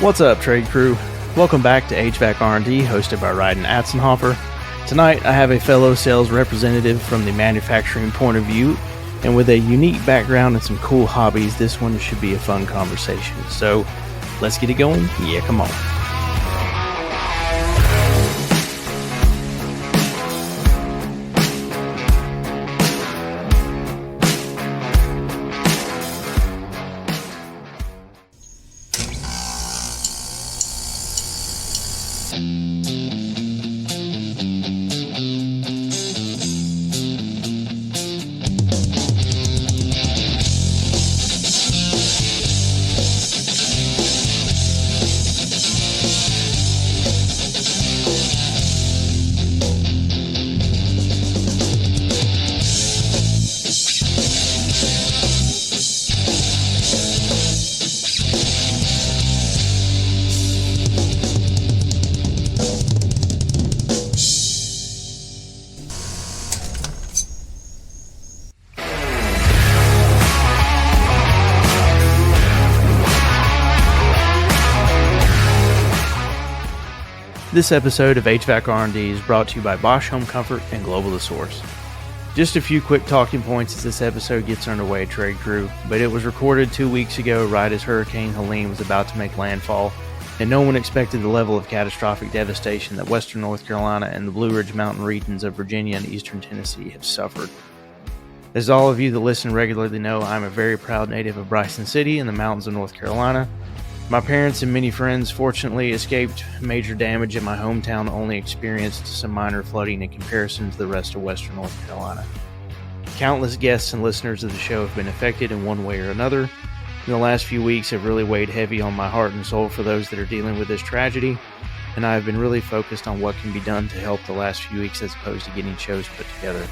What's up, trade crew? Welcome back to HVAC R&D, hosted by Rhydon Atzenhofer. Tonight, I have a fellow sales representative from the manufacturing point of view, and with a unique background and some cool hobbies, this one should be a fun conversation. So, let's get it going. Yeah, come on. This episode of HVAC R&D is brought to you by Bosch Home Comfort and Global The Source. Just a few quick talking points as this episode gets underway, trade crew, but it was recorded 2 weeks ago right as Hurricane Helene was about to make landfall, and no one expected the level of catastrophic devastation that western North Carolina and the Blue Ridge Mountain regions of Virginia and eastern Tennessee have suffered. As all of you that listen regularly know, I'm a very proud native of Bryson City in the mountains of North Carolina. My parents and many friends fortunately escaped major damage, and my hometown only experienced some minor flooding in comparison to the rest of western North Carolina. Countless guests and listeners of the show have been affected in one way or another, and the last few weeks have really weighed heavy on my heart and soul for those that are dealing with this tragedy, and I have been really focused on what can be done to help the last few weeks as opposed to getting shows put together.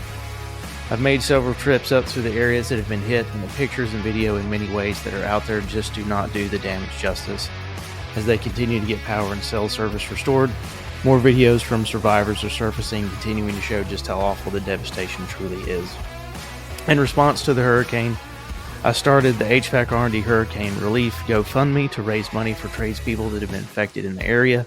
I've made several trips up through the areas that have been hit, and the pictures and video in many ways that are out there just do not do the damage justice. As they continue to get power and cell service restored, more videos from survivors are surfacing, continuing to show just how awful the devastation truly is. In response to the hurricane, I started the HVAC R&D Hurricane Relief GoFundMe to raise money for tradespeople that have been affected in the area.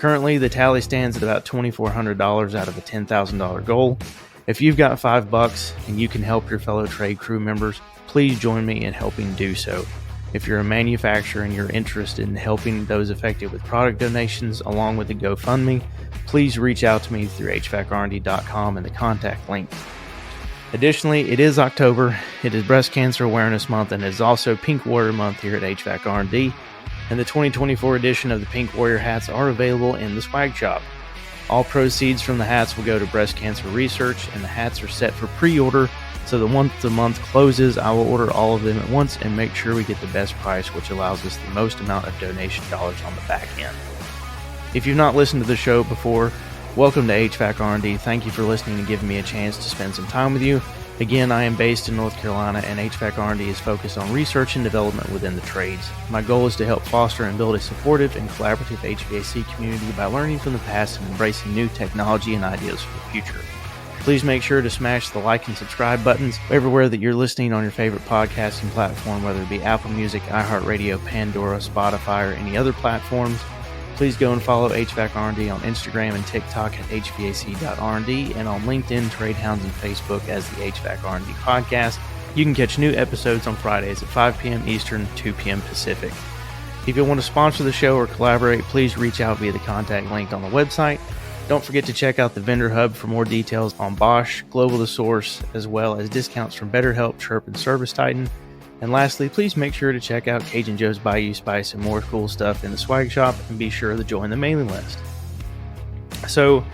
Currently, the tally stands at about $2,400 out of a $10,000 goal. If you've got $5 and you can help your fellow trade crew members, please join me in helping do so. If you're a manufacturer and you're interested in helping those affected with product donations along with the GoFundMe, please reach out to me through hvacrnd.com and the contact link. Additionally, it is October, it is Breast Cancer Awareness Month, and it is also Pink Warrior Month here at HVAC R&D, and the 2024 edition of the Pink Warrior hats are available in the swag shop. All proceeds from the hats will go to breast cancer research, and the hats are set for pre-order, so that once the month closes, I will order all of them at once and make sure we get the best price, which allows us the most amount of donation dollars on the back end. If you've not listened to the show before, welcome to HVAC R&D. Thank you for listening and giving me a chance to spend some time with you. Again, I am based in North Carolina, and HVAC R&D is focused on research and development within the trades. My goal is to help foster and build a supportive and collaborative HVAC community by learning from the past and embracing new technology and ideas for the future. Please make sure to smash the like and subscribe buttons everywhere that you're listening on your favorite podcasting platform, whether it be Apple Music, iHeartRadio, Pandora, Spotify, or any other platforms. Please go and follow HVAC R&D on Instagram and TikTok at hvac.rnd, and on LinkedIn, Trade Hounds, and Facebook as the HVAC R&D Podcast. You can catch new episodes on Fridays at 5 p.m. Eastern, 2 p.m. Pacific. If you want to sponsor the show or collaborate, please reach out via the contact link on the website. Don't forget to check out the Vendor Hub for more details on Bosch, Global The Source, as well as discounts from BetterHelp, Chirp, and Service Titan. And lastly, please make sure to check out Cajun Joe's Bayou Spice and more cool stuff in the swag shop, and be sure to join the mailing list. So,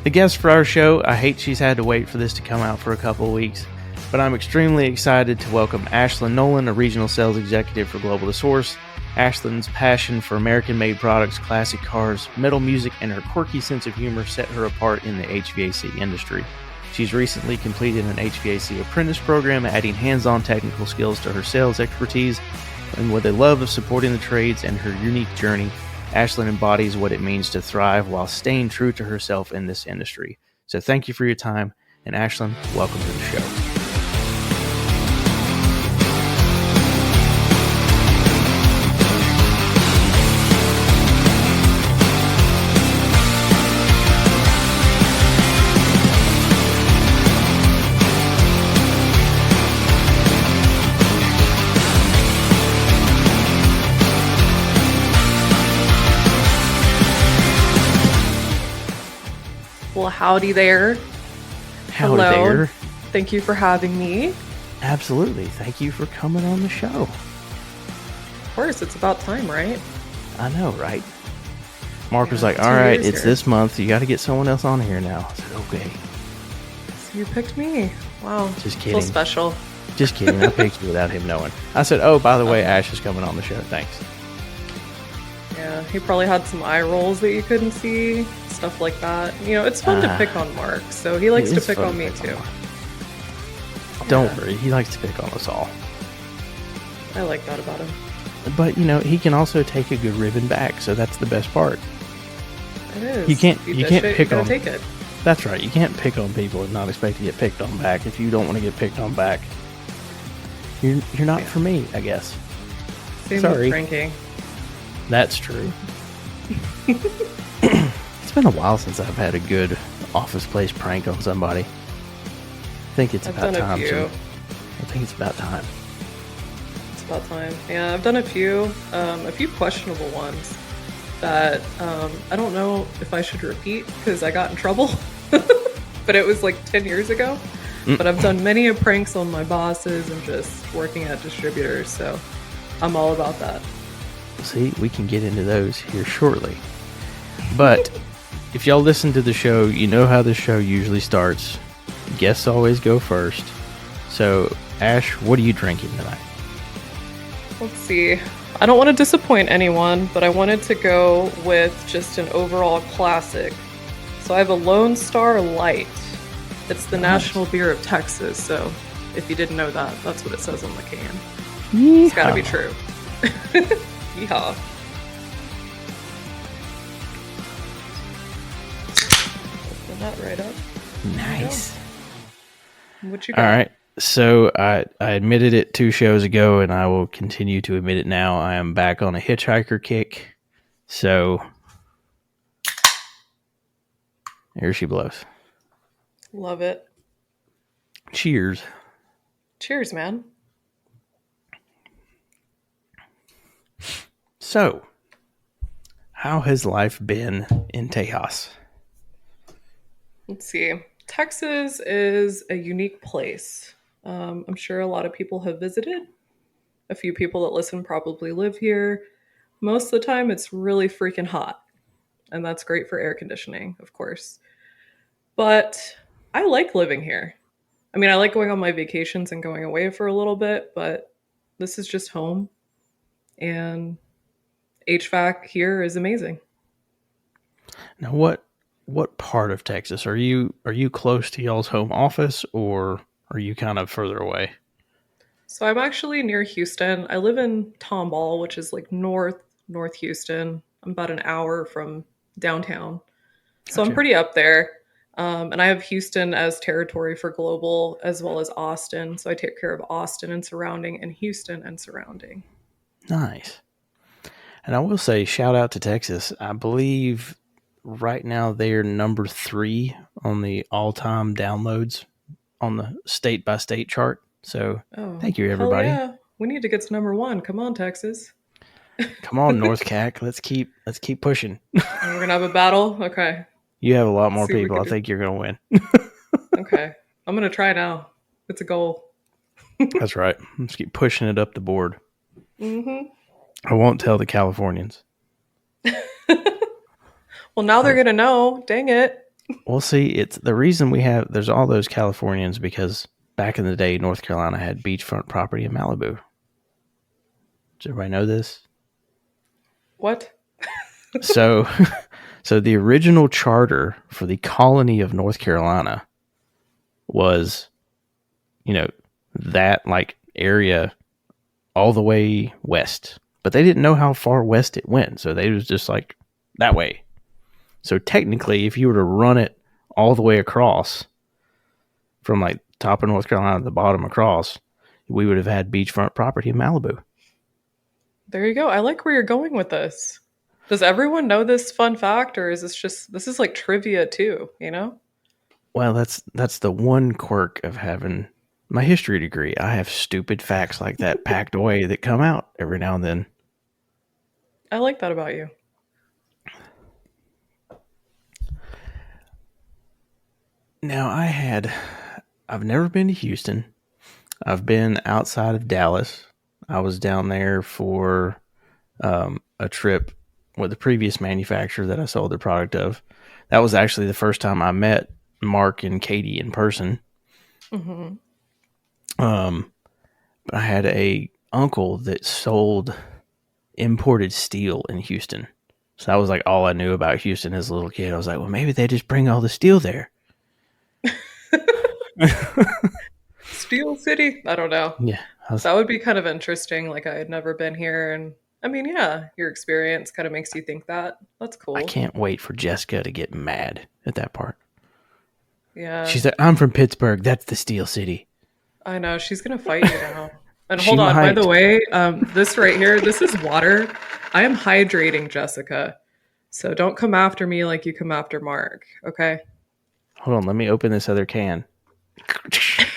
the guest for our show, I hate she's had to wait for this to come out for a couple of weeks, but I'm extremely excited to welcome Ashlyn Nolen, a regional sales executive for Global The Source. Ashlyn's passion for American-made products, classic cars, metal music, and her quirky sense of humor set her apart in the HVAC industry. She's recently completed an HVAC apprentice program, adding hands-on technical skills to her sales expertise, and with a love of supporting the trades and her unique journey, Ashlyn embodies what it means to thrive while staying true to herself in this industry. So thank you for your time, and Ashlyn, welcome to the show. Well, howdy there. Howdy Hello. there. Thank you for having me. Absolutely. Thank you for coming on the show. Of course, it's about time, right? I know, right? Mark was like, 2 all right, years it's here. this month. You got to get someone else on here now. I said, okay. So you picked me. Wow. Just Feel kidding. special. Just kidding. I picked you without him knowing. I said, oh, by the way, Ash is coming on the show. Thanks. Yeah, he probably had some eye rolls that you couldn't see, stuff like that. You know, it's fun to pick on Mark, so he likes to pick on me too. Don't worry, he likes to pick on us all. I like that about him. But, you know, he can also take a good ribbon back, so that's the best part. It is. You can't pick on. Take it. That's right. You can't pick on people and not expect to get picked on back. If you don't want to get picked on back, you're not for me, I guess. Same Sorry. with pranking. That's true. It's been a while since I've had a good office place prank on somebody. I think it's about time. I've done a few. I think it's about time. It's about time. Yeah, I've done a few questionable ones that I don't know if I should repeat because I got in trouble. But it was like 10 years ago. But I've done many of pranks on my bosses and just working at distributors, so I'm all about that. See, we can get into those here shortly. But if y'all listen to the show, you know how the show usually starts. Guests always go first. So, Ash, what are you drinking tonight? Let's see. I don't want to disappoint anyone, but I wanted to go with just an overall classic. So I have a Lone Star Light. It's the national beer of Texas, so if you didn't know that, that's what it says on the can. Yeehaw. It's gotta be true. Yeehaw. Open that right up. Nice. What you got? All right. So I admitted it 2 shows ago, and I will continue to admit it now. I am back on a hitchhiker kick. So here she blows. Love it. Cheers. Cheers, man. So, how has life been in Tejas? Let's see. Texas is a unique place. I'm sure a lot of people have visited. A few people that listen probably live here. Most of the time, it's really freaking hot. And that's great for air conditioning, of course. But I like living here. I mean, I like going on my vacations and going away for a little bit, but this is just home. And HVAC here is amazing. Now, what part of Texas are you close to y'all's home office, or are you kind of further away? So I'm actually near Houston. I live in Tomball, which is like North Houston. I'm about an hour from downtown. So Gotcha. I'm pretty up there. And I have Houston as territory for global as well as Austin. So I take care of Austin and surrounding and Houston and surrounding. Nice. And I will say, shout out to Texas. I believe right now they are number 3 on the all-time downloads on the state-by-state chart. So thank you, everybody. Hell yeah. We need to get to number 1. Come on, Texas. Come on, North Cac. Let's keep pushing. And we're gonna have a battle. Okay. You have a lot more See what we people. can I do. think you're gonna win. Okay. I'm gonna try now. It's a goal. That's right. Let's keep pushing it up the board. Mm-hmm. I won't tell the Californians. Well, now they're gonna know. Dang it. Well, see, it's the reason there's all those Californians because back in the day, North Carolina had beachfront property in Malibu. Does everybody know this? What? So the original charter for the colony of North Carolina was, that like area all the way west, but they didn't know how far west it went. So they was just like that way. So technically, if you were to run it all the way across from like top of North Carolina to the bottom across, we would have had beachfront property in Malibu. There you go. I like where you're going with this. Does everyone know this fun fact, or is this is like trivia too, you know? Well, that's the one quirk of having my history degree. I have stupid facts like that packed away that come out every now and then. I like that about you. Now, I've never been to Houston. I've been outside of Dallas. I was down there for a trip with the previous manufacturer that I sold the product of. That was actually the first time I met Mark and Katie in person. Hmm. Um, but I had a uncle that sold imported steel in Houston. So that was like all I knew about Houston as a little kid. I was like, well, maybe they just bring all the steel there. Steel City? I don't know. Yeah, That would be kind of interesting. Like, I had never been here. And I mean, yeah, your experience kind of makes you think that. That's I cool. can't wait for Jessica to get mad at that part. Yeah, She's like, I'm from Pittsburgh. That's the Steel City. I know. She's going to fight you now. And She hold on, by the might. way, this right here, this is water. I am hydrating Jessica. So don't come after me like you come after Mark, okay? Hold on, let me open this other can.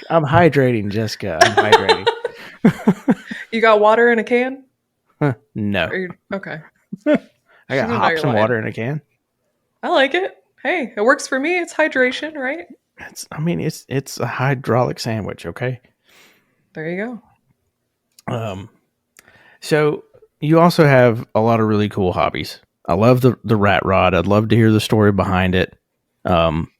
I'm hydrating, Jessica. I'm hydrating. You got water in a can? No. Or you, okay. I She's got gonna know hops you're and lying. water in a can. I like it. Hey, it works for me. It's hydration, right? It's a hydraulic sandwich, okay? There you go. Um, so you also have a lot of really cool hobbies. I love the rat rod. I'd love to hear the story behind it. Um,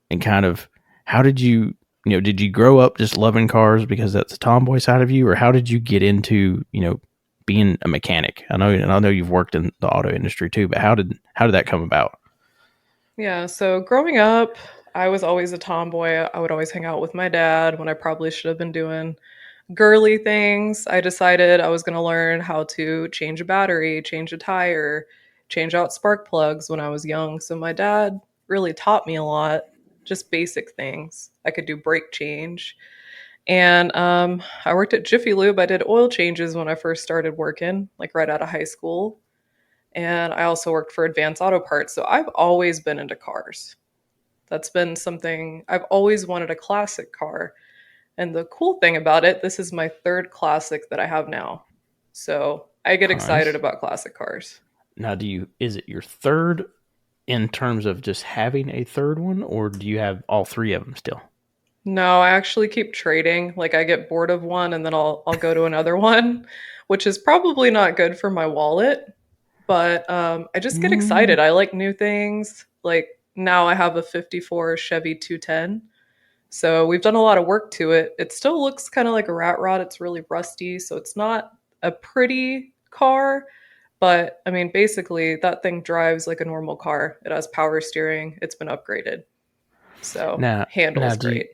and kind of how did did you grow up just loving cars because that's the tomboy side of you, or how did you get into being a mechanic? I know you've worked in the auto industry too, but how did that come about? Yeah, so growing up, I was always a tomboy. I would always hang out with my dad when I probably should have been doing girly things. I decided I was going to learn how to change a battery, change a tire, change out spark plugs when I was young. So my dad really taught me a lot, just basic things. I could do brake change. And I worked at Jiffy Lube. I did oil changes when I first started working, like right out of high school. And I also worked for Advanced Auto Parts. So I've always been into cars. That's been something I've always wanted a classic car. And the cool thing about it, this is my third classic that I have now. So I get excited Nice. about classic cars. Now, is it your third in terms of just having a third one, or do you have all three of them still? No, I actually keep trading. Like I get bored of one and then I'll go to another one, which is probably not good for my wallet. But I just get Mm, excited. I like new things. Like now I have a 54 Chevy 210. So we've done a lot of work to it. It still looks kind of like a rat rod. It's really rusty. So it's not a pretty car. But I mean, basically, that thing drives like a normal car. It has power steering, it's been upgraded. So now, handles great.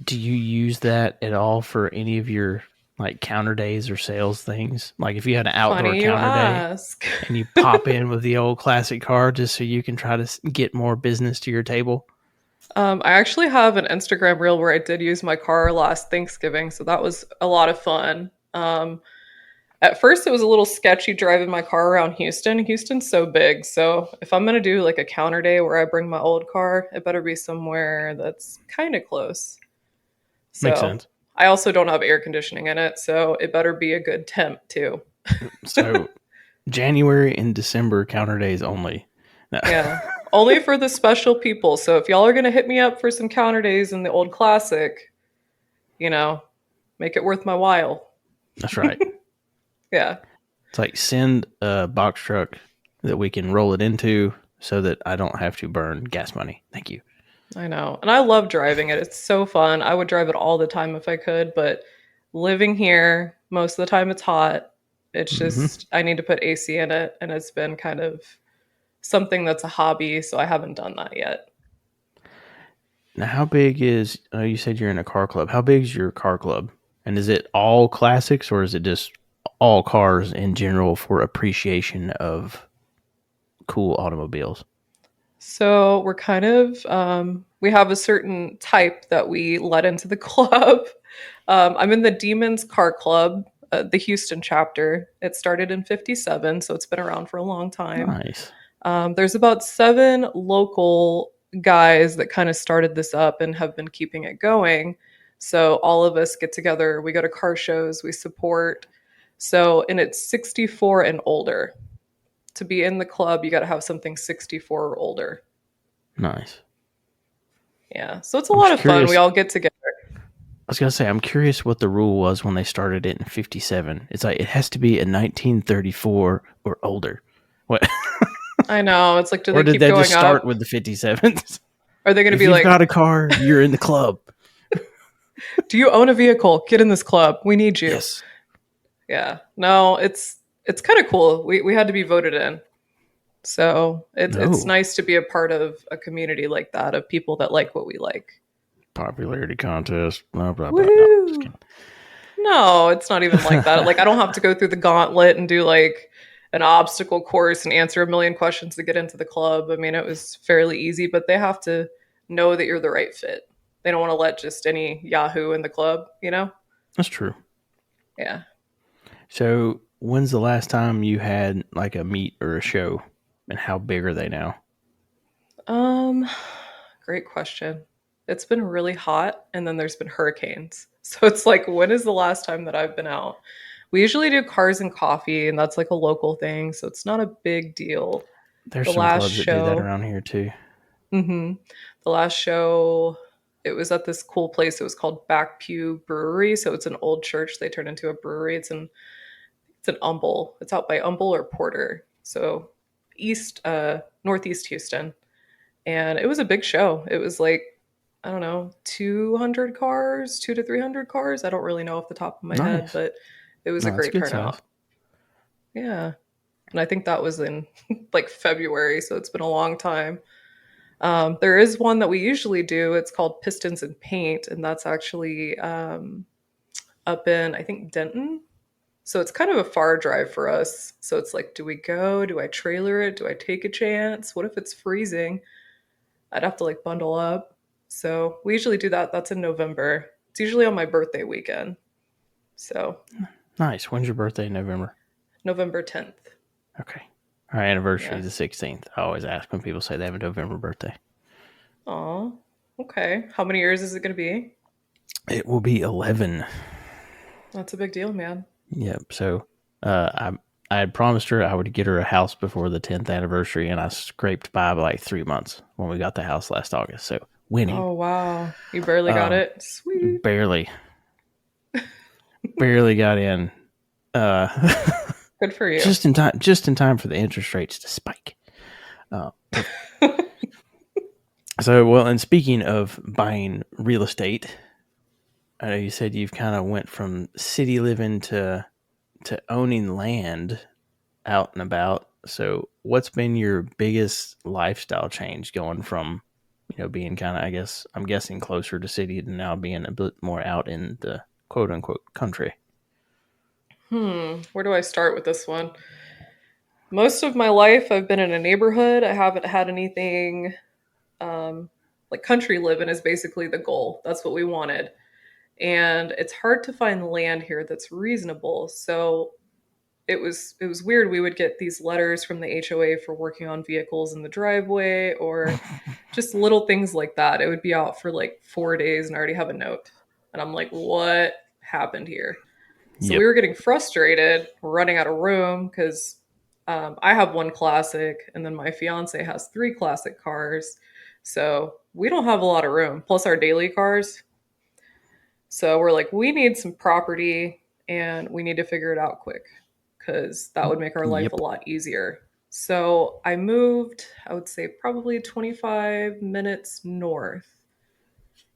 do you use that at all for any of your like counter days or sales things? Like if you had an outdoor Funny you counter day ask. and you pop in with the old classic car just so you can try to get more business to your table. I actually have an Instagram reel where I did use my car last Thanksgiving, so that was a lot of fun. At first, it was a little sketchy driving my car around Houston. Houston's so big, so if I'm gonna do like a counter day where I bring my old car, it better be somewhere that's kind of close. Makes So sense. I also don't have air conditioning in it, so it better be a good temp too. So January and December counter days only. No. Yeah. Only for the special people. So if y'all are going to hit me up for some counter days in the old classic, you know, make it worth my while. That's right. Yeah, It's like send a box truck that we can roll it into so that I don't have to burn gas money. Thank you. I know. And I love driving it. It's so fun. I would drive it all the time if I could, but living here, most of the time it's hot. It's Hmm. just, I need to put AC in it. And it's been kind of something that's a hobby. So I haven't done that yet. Now, how big is? You said you're in a car club. How big is your car club? And is it all classics, or is it just all cars in general for appreciation of cool automobiles? So we're kind of we have a certain type that we let into the club. I'm in the Demons Car Club, the Houston chapter. It started in '57, so it's been around for a long time. Nice, There's about 7 local guys that kind of started this up and have been keeping it going. So all of us get together. We go to car shows. We support. So and it's 64 and older. To be in the club, you got to have something 64 or older. nice. Yeah. So it's a I'm lot just of fun. We curious. all get together. I was gonna say, I'm curious what the rule was when they started it in '57. It's like it has to be a 1934 or older. What? I know. It's like, do Or they did keep they just going start up? with the '57s? Are they going to If be you've got like, a car, you're in the club. do you own a vehicle? Get in this club. We need you. Yes. Yeah. No, it's kind of cool. We had to be voted in. So it's No. nice to be a part of a community like that of people that like what we like. Popularity contest. Blah blah blah. No, just Woohoo! kidding. No, it's not even like that. Like I don't have to go through the gauntlet and do like an obstacle course and answer a million questions to get into the club. I mean, it was fairly easy, but they have to know that you're the right fit. They don't want to let just any Yahoo in the club, you know? That's true. Yeah. So, when's the last time you had like a meet or a show, and how big are they now? Um, Great question. It's been really hot and then there's been hurricanes. So it's like, when is the last time that I've been out? We usually do cars and coffee, and that's like a local thing. So it's not a big deal. There's The some last clubs that do that show, around here too. hmm the last show, it was at this cool place. It was called Back Pew Brewery. So it's an old church they turned into a brewery. It's in Humble. It's out by Humble or Porter. So northeast Houston. And it was a big show. It was like, I don't know, 200 cars, 2 to 300 cars. I don't really know off the top of my head, Nice. but it was a No, that's great good size. turnout. Yeah. And I think that was in like February, so it's been a long time. There is one that we usually do. It's called Pistons and Paint, and that's actually up in, I think, Denton. So it's kind of a far drive for us. So it's like, do we go? Do I trailer it? Do I take a chance? What if it's freezing? I'd have to like bundle up. So we usually do that. That's in November. It's usually on my birthday weekend. So Nice. When's your birthday? November. November 10th. Okay. Our anniversary Yeah. is the 16th. I always ask when people say they have a November birthday. Aw. Okay. How many years is it going to be? It will be 11. That's a big deal, man. Yep. So, I had promised her I would get her a house before the 10th anniversary, and I scraped by like 3 months when we got the house last August. So, winning. Oh, wow. You barely got it. Sweet. Barely, barely got in. Uh, Good for you. just in time for the interest rates to spike. Uh, so, well, and speaking of buying real estate, I know you said you've kind of went from city living to owning land out and about. So, what's been your biggest lifestyle change going from, being kind of, I guess, I'm guessing closer to city to now being a bit more out in the quote unquote country? Where do I start with this one? Most of my life, I've been in a neighborhood. I haven't had anything um, like country living is basically the goal. That's what we wanted. And it's hard to find land here that's reasonable. So it was weird. We would get these letters from the HOA for working on vehicles in the driveway or just little things like that. It would be out for like 4 days and I already have a note. And I'm like, what happened here? So we Yep. were getting frustrated, running out of room because I have one classic and then my fiance has three classic cars. So we don't have a lot of room, plus our daily cars. So we're like, we need some property and we need to figure it out quick because that would make our life a Yep. lot easier. So I moved, I would say probably 25 minutes north.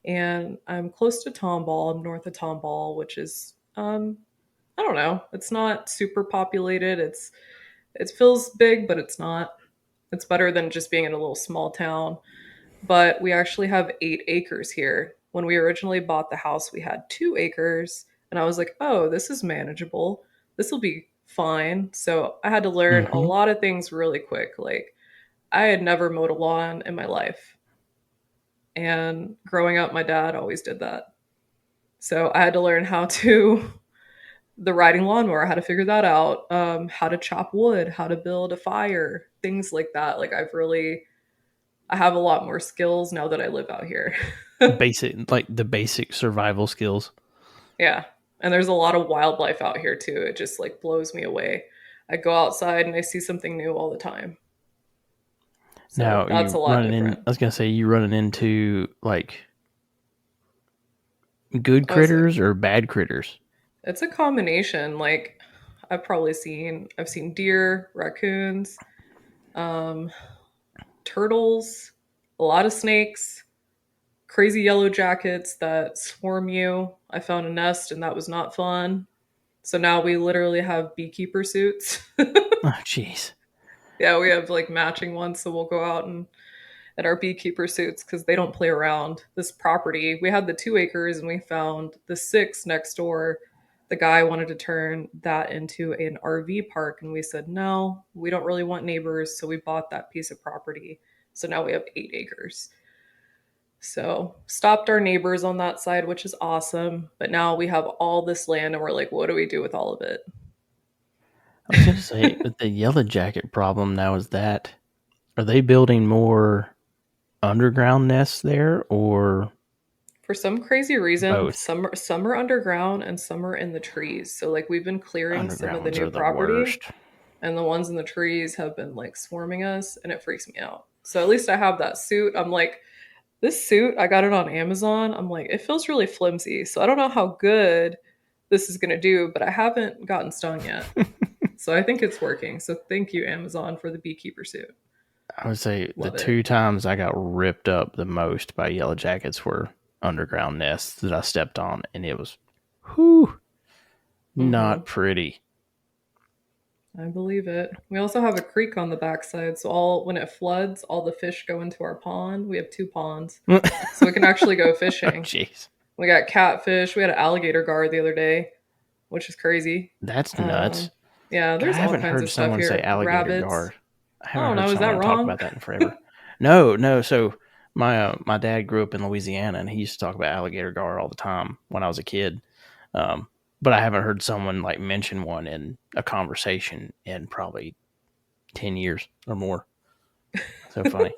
And I'm close to Tomball. I'm north of Tomball, which is I don't know. It's not super populated. It feels big, but it's not. It's better than just being in a little small town. But we actually have 8 acres here. When we originally bought the house, we had 2 acres, and I was like, "Oh, this is manageable. This will be fine." So I had to learn a Mm-hmm. lot of things really quick. Like I had never mowed a lawn in my life, and growing up, my dad always did that. So I had to learn how to the riding lawnmower, how to figure that out, how to chop wood, how to build a fire, things like that. Like I have a lot more skills now that I live out here. Basic, like the basic survival skills. Yeah. And there's a lot of wildlife out here too. It just blows me away. I go outside and I see something new all the time. So Now that's a you lot running in. different. I was gonna say you running into like good I was like, critters or bad critters. it's a combination. Like I've seen deer, raccoons, um, turtles, a lot of snakes, crazy yellow jackets that swarm you. I found a nest and that was not fun. So now we literally have beekeeper suits. Oh, jeez. Yeah, we have like matching ones, so we'll go out and at our beekeeper suits because they don't play around. This property, we had the 2 acres and we found the 6 next door. The guy wanted to turn that into an RV park, and we said, no, we don't really want neighbors. So we bought that piece of property. So now we have 8 acres. So stopped our neighbors on that side, which is awesome. But now we have all this land and we're like, what do we do with all of it? I was gonna say with the yellow jacket problem now is that are they building more underground nests there or For some crazy reason, both? some are underground and some are in the trees. So like we've been clearing some of Underground the ones new are the property, worst. and the ones in the trees have been like swarming us, and it freaks me out. So at least I have that suit. I'm like, this suit, I got it on Amazon. I'm like, it feels really flimsy. So I don't know how good this is gonna do, but I haven't gotten stung yet. So I think it's working. So thank you, Amazon, for the beekeeper suit. I would say the Love it. 2 times I got ripped up the most by yellow jackets were underground nests that I stepped on, and it was, whew, Hmm. not pretty. I believe it. We also have a creek on the backside, so all when it floods, all the fish go into our pond. We have 2 ponds, Oh, so we can actually go fishing. jeez. We got catfish. We had an alligator gar the other day, which is crazy. That's nuts. Um, yeah, God, I there's all haven't kinds heard of stuff someone say here. alligator Rabbits. gar. I I haven't don't heard know. Is that someone talk wrong? about that in forever. No, no. So my dad grew up in Louisiana, and he used to talk about alligator gar all the time when I was a kid. Um, but I haven't heard someone like mention one in a conversation in probably 10 years or more. So funny.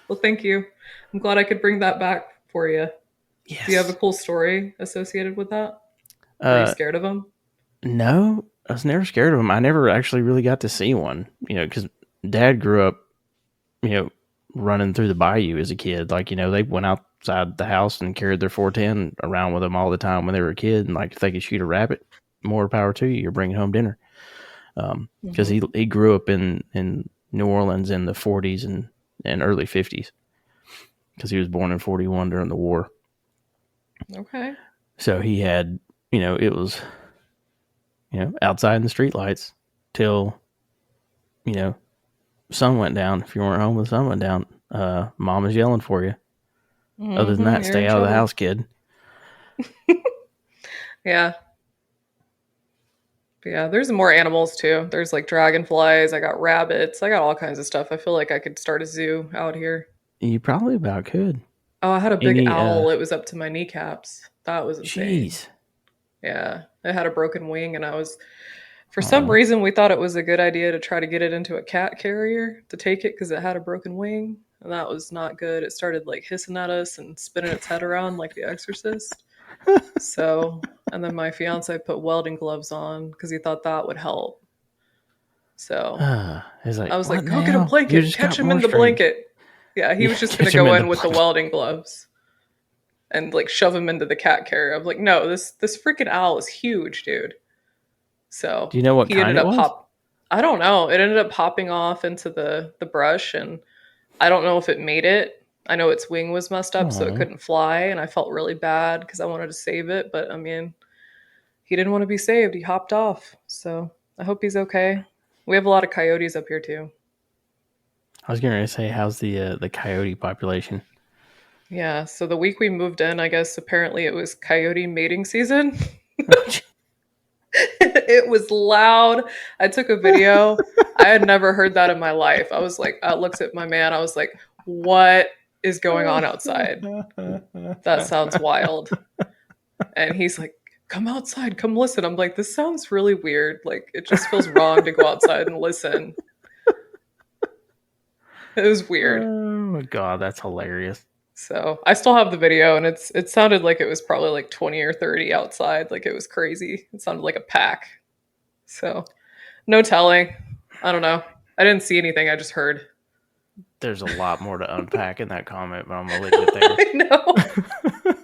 Well, thank you. I'm glad I could bring that back for you. Do you have a Yes. cool story associated with that? Were you Uh, scared of them? no, I was never scared of them. I never actually really got to see one. Because Dad grew up, you know, running through the bayou as a kid. Like, they went outside the house and carried their 410 around with them all the time when they were a kid. And like, if they could shoot a rabbit, more power to you. You're bringing home dinner. Because Hmm. he grew up in New Orleans in the 40s and early 50s. Because he was born in 41 during the war. Okay. So he had, it was, outside in the streetlights till, you know, sun went down. If you weren't home when the sun went down, mom was yelling for you. Other than that, You're stay in out of the trouble. house, kid. Yeah. But yeah, there's more animals too. There's like dragonflies. I got rabbits. I got all kinds of stuff. I feel like I could start a zoo out here. You probably about could. Oh, I had a big Any, owl. It was up to my kneecaps. That was insane. jeez. Yeah. It had a broken wing, and for some Oh, reason, we thought it was a good idea to try to get it into a cat carrier to take it because it had a broken wing. And that was not good. It started like hissing at us and spinning its head around like the exorcist. So, and then my fiance put welding gloves on because he thought that would help. So he's like, I was what like, go get a now? You blanket, just catch got him more in the strange. blanket. Yeah, he Yeah, was just gonna catch him go in the in with the blanket. welding gloves and like shove him into the cat carrier. I'm like, no, this freaking owl is huge, dude. Do So you know what he kind ended it up was? pop. I don't know. It ended up popping off into the brush, and I don't know if it made it. I know its wing was messed up, so it Oh, couldn't fly, and I felt really bad because I wanted to save it. But I mean, he didn't want to be saved. He hopped off. So I hope he's okay. We have a lot of coyotes up here too. I was going to say, how's the coyote population? Yeah. So the week we moved in, I guess apparently it was coyote mating season. It was loud. I took a video. I had never heard that in my life. I was like, I looked at my man. I was like, what is going on outside? That sounds wild. And he's like, come outside, come listen. I'm like, this sounds really weird. Like, it just feels wrong to go outside and listen. It was weird. Oh my god, that's hilarious. So I still have the video, and it sounded like it was probably like 20 or 30 outside. Like it was crazy. It sounded like a pack. So no telling. I don't know. I didn't see anything. I just heard. There's a lot more to unpack in that comment, but I'm gonna leave it I know. there.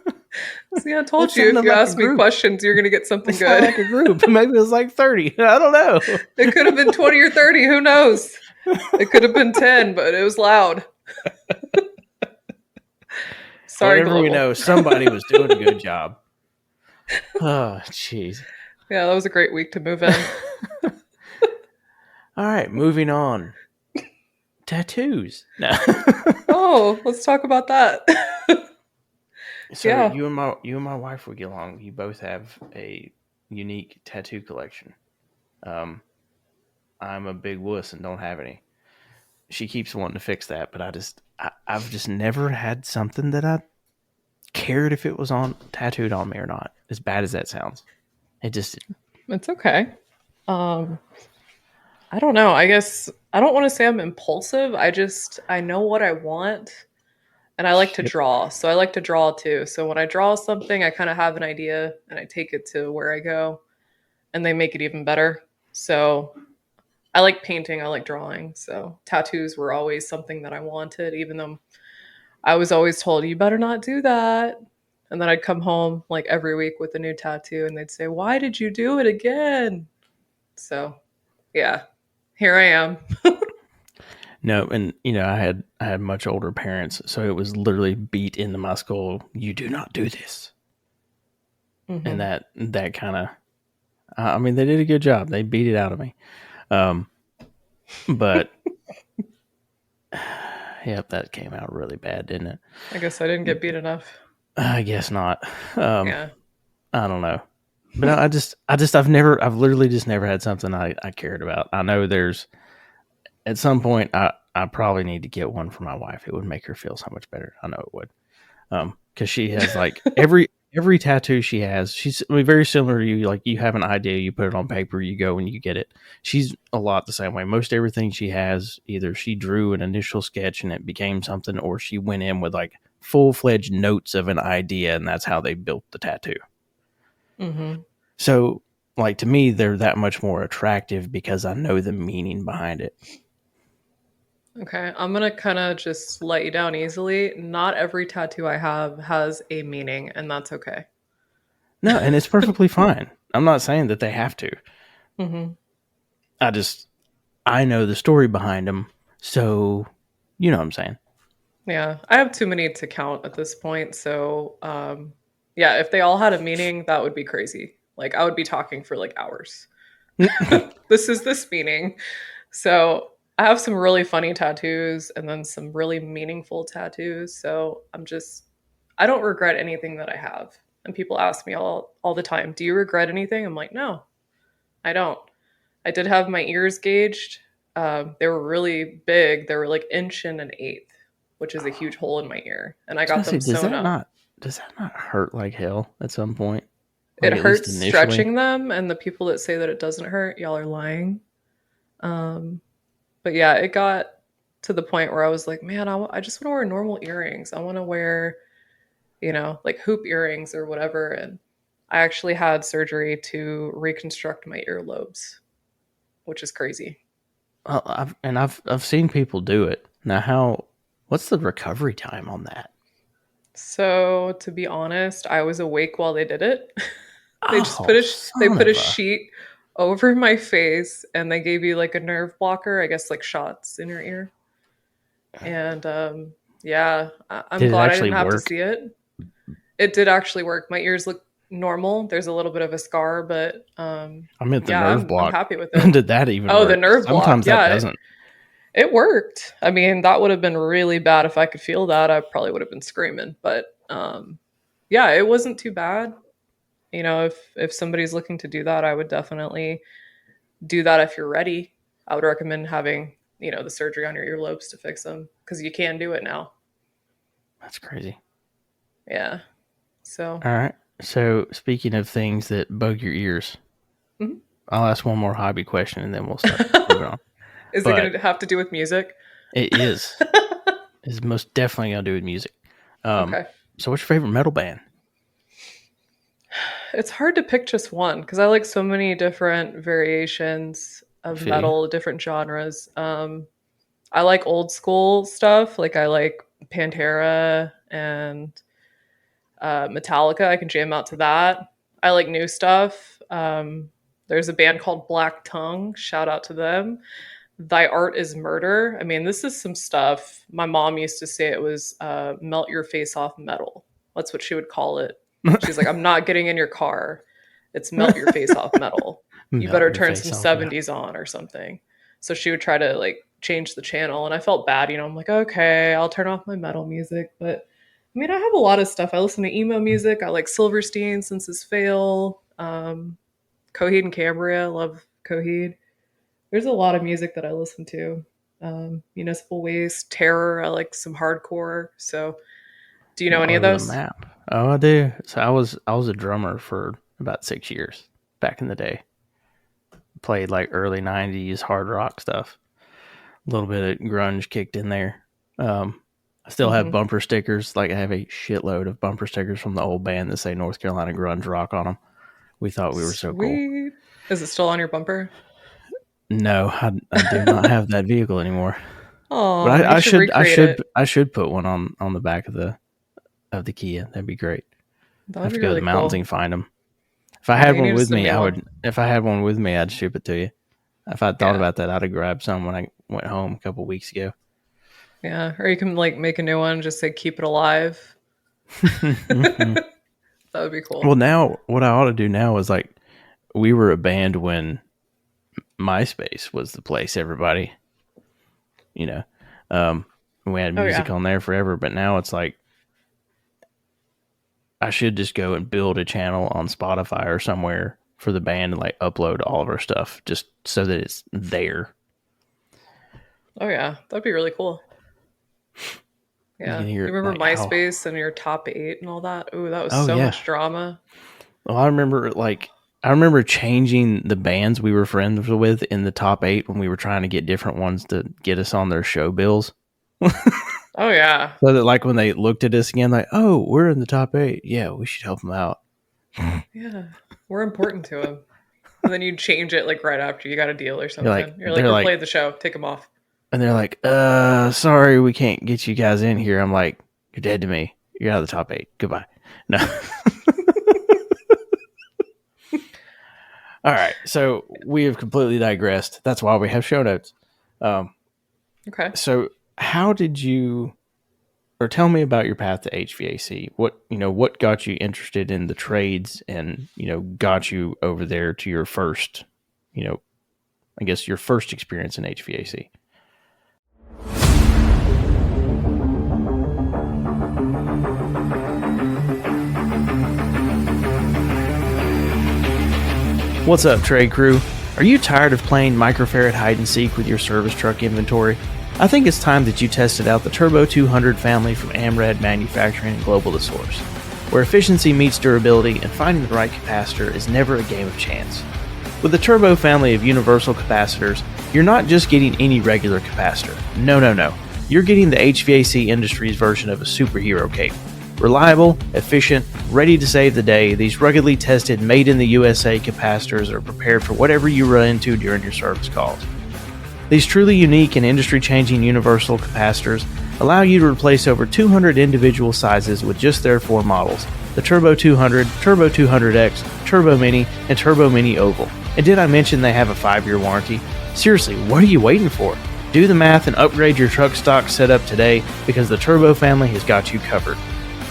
See, I Well, it told you if sounded you like a ask me group. questions, you're going to get It something sounded good. like a group. Maybe it was like 30. I don't know. It could have been 20 or 30. Who knows? It could have been 10, but it was loud. Sorry, Whatever we Global. know, somebody was doing a good job. Oh, jeez. Yeah, that was a great week to move in. All right, moving on. Tattoos. No. Oh, let's talk about that. So Yeah. you and my wife would get along. You both have a unique tattoo collection. Um, I'm a big wuss and don't have any. She keeps wanting to fix that, but I've just never had something that I cared if it was on tattooed on me or not. As bad as that sounds, it just It's okay. Um, I don't know. I guess I don't want to say I'm impulsive. I know what I want and I like to yep. draw. So I like to draw too. So when I draw something, I kind of have an idea and I take it to where I go and they make it even better. So I like painting, I like drawing. So tattoos were always something that I wanted, even though I was always told, you better not do that. And then I'd come home like every week with a new tattoo and they'd say, why did you do it again? So yeah, here I am. No, and I had much older parents, so it was literally beat into my skull. You do not do this, and Hmm. that kind of. I mean, they did a good job. They beat it out of me. Um, but yep, that came out really bad, didn't it? I guess I didn't get beat enough. I guess not. Um, Yeah. I don't know, but I've literally just never had something I cared about. I know there's at some point I probably need to get one for my wife. It would make her feel so much better. I know it would. Because she has like every tattoo she has, she's very similar to you. Like you have an idea, you put it on paper, you go and you get it. She's a lot the same way. Most everything she has, either she drew an initial sketch and it became something, or she went in with like full fledged notes of an idea, and that's how they built the tattoo. Hmm. So, like to me, they're that much more attractive because I know the meaning behind it. Okay. I'm going to kind of just let you down easily. Not every tattoo I have has a meaning, and that's okay. No, and it's perfectly fine. I'm not saying that they have to. Hmm. I just I know the story behind them, so you know what I'm saying. Yeah. I have too many to count at this point. So, yeah, if they all had a meaning, that would be crazy. Like, I would be talking for like hours. This is this meaning. So I have some really funny tattoos and then some really meaningful tattoos. So I don't regret anything that I have. And people ask me all the time, do you regret anything? I'm like, no, I don't. I did have my ears gauged. They were really big. They were like inch and an eighth, which is a huge hole in my ear. And I I was got gonna say, them sewn up. does that not hurt like hell at some point? Like It at least hurts initially. stretching them. And the people that say that it doesn't hurt, y'all are lying. Um, But yeah, it got to the point where I was like, man, I just want to wear normal earrings. I want to wear, like hoop earrings or whatever. And I actually had surgery to reconstruct my earlobes, which is crazy. Well, I've seen people do it. Now, what's the recovery time on that? So to be honest, I was awake while they did it. Oh, They son put a of a! sheet over my face and they gave you like a nerve blocker, I guess like shots in your ear. And yeah, I'm Did it glad I actually didn't have to work? see it. It did actually work. My ears look normal. There's a little bit of a scar, but I meant the yeah, nerve I'm block. happy with it. Did that even Oh, the work? nerve block. Sometimes that Yeah, doesn't. it worked. I mean, that would have been really bad if I could feel that. I probably would have been screaming, but yeah, it wasn't too bad. If somebody's looking to do that, I would definitely do that if you're ready. I would recommend having, the surgery on your earlobes to fix them because you can do it now. That's crazy. Yeah. So, All right. So speaking of things that bug your ears, mhm. I'll ask one more hobby question and then we'll start moving on. Is it going But to have to do with music? it is. It's most definitely gonna do with music. Um, Okay. so what's your favorite metal band? It's hard to pick just one because I like so many different variations I of feel you. metal, different genres. I like old school stuff. Like I like Pantera and Metallica. I can jam out to that. I like new stuff. There's a band called Black Tongue. Shout out to them. Thy Art is Murder. I mean, this is some stuff. My mom used to say it was melt your face off metal. That's what she would call it. She's like, I'm not getting in your car. It's melt your face off metal. You Melt better your turn some face off, man. 70s on or something. So she would try to like change the channel. And I felt bad. I'm like, okay, I'll turn off my metal music. But I mean, I have a lot of stuff. I listen to emo music. I like Silverstein, Since His Fail, Coheed and Cambria. Love Coheed. There's a lot of music that I listen to. Municipal Waste, Terror. I like some hardcore. So, do you You're know all any of over the those? map. Oh, I do. So I was a drummer for about 6 years back in the day. Played like early '90s hard rock stuff. A little bit of grunge kicked in there. I still have Hmm. bumper stickers. Like I have a shitload of bumper stickers from the old band that say North Carolina grunge rock on them. We thought we were so cool. Sweet. Is it still on your bumper? No, I do not have that vehicle anymore. But Oh, you should recreate it. I should put one on the back of the Kia. That'd be great. That I would have be to go to really the mountains cool. and find them. If I Yeah, had you one need to with send me, me I one. would. If I had one with me, I'd ship it to you. If I thought Yeah. about that, I'd have grabbed some when I went home a couple weeks ago. Yeah. Or you can like make a new one, just say keep it alive. That would be Well, cool. now what I ought to do now is like we were a band when MySpace was the place. Everybody, you know, um, we had Oh music yeah. on there forever. But now it's like I should just go and build a channel on Spotify or somewhere for the band and like upload all of our stuff just so that it's there. Oh yeah. That'd be really cool. You Yeah. can hear You it remember like how. MySpace and your top eight and all that? Ooh, that was Oh so yeah. much drama. Well, I remember changing the bands we were friends with in the top eight when we were trying to get different ones to get us on their show bills. Oh yeah. So that like when they looked at us again, like, oh, we're in the top eight. Yeah, we should help them out. Yeah. We're important to him. And then you change it like right after you got a deal or something. You're like, They're we're like, playing the show. Take them off. and they're like, sorry, we can't get you guys in here. I'm like, you're dead to me. You're out of the top eight. Goodbye. No. All right. So we have completely digressed. That's why we have show notes. Um, Okay. so how did you, or tell me about your path to HVAC? What got you interested in the trades and, got you over there to your first, you know, I guess your first experience in HVAC? What's up, trade crew? Are you tired of playing microfarad hide and seek with your service truck inventory? I think it's time that you tested out the Turbo 200 family from Amrad Manufacturing and Global The Source, where efficiency meets durability and finding the right capacitor is never a game of chance. With the Turbo family of universal capacitors, you're not just getting any regular capacitor. No. You're getting the HVAC industry's version of a superhero cape. Reliable, efficient, ready to save the day, these ruggedly tested, made in the USA capacitors are prepared for whatever you run into during your service calls. These truly unique and industry-changing universal capacitors allow you to replace over 200 individual sizes with just their four models: the Turbo 200, Turbo 200X, Turbo Mini, and Turbo Mini Oval. And did I mention they have a 5-year warranty? Seriously, what are you waiting for? Do the math and upgrade your truck stock setup today, because the Turbo family has got you covered.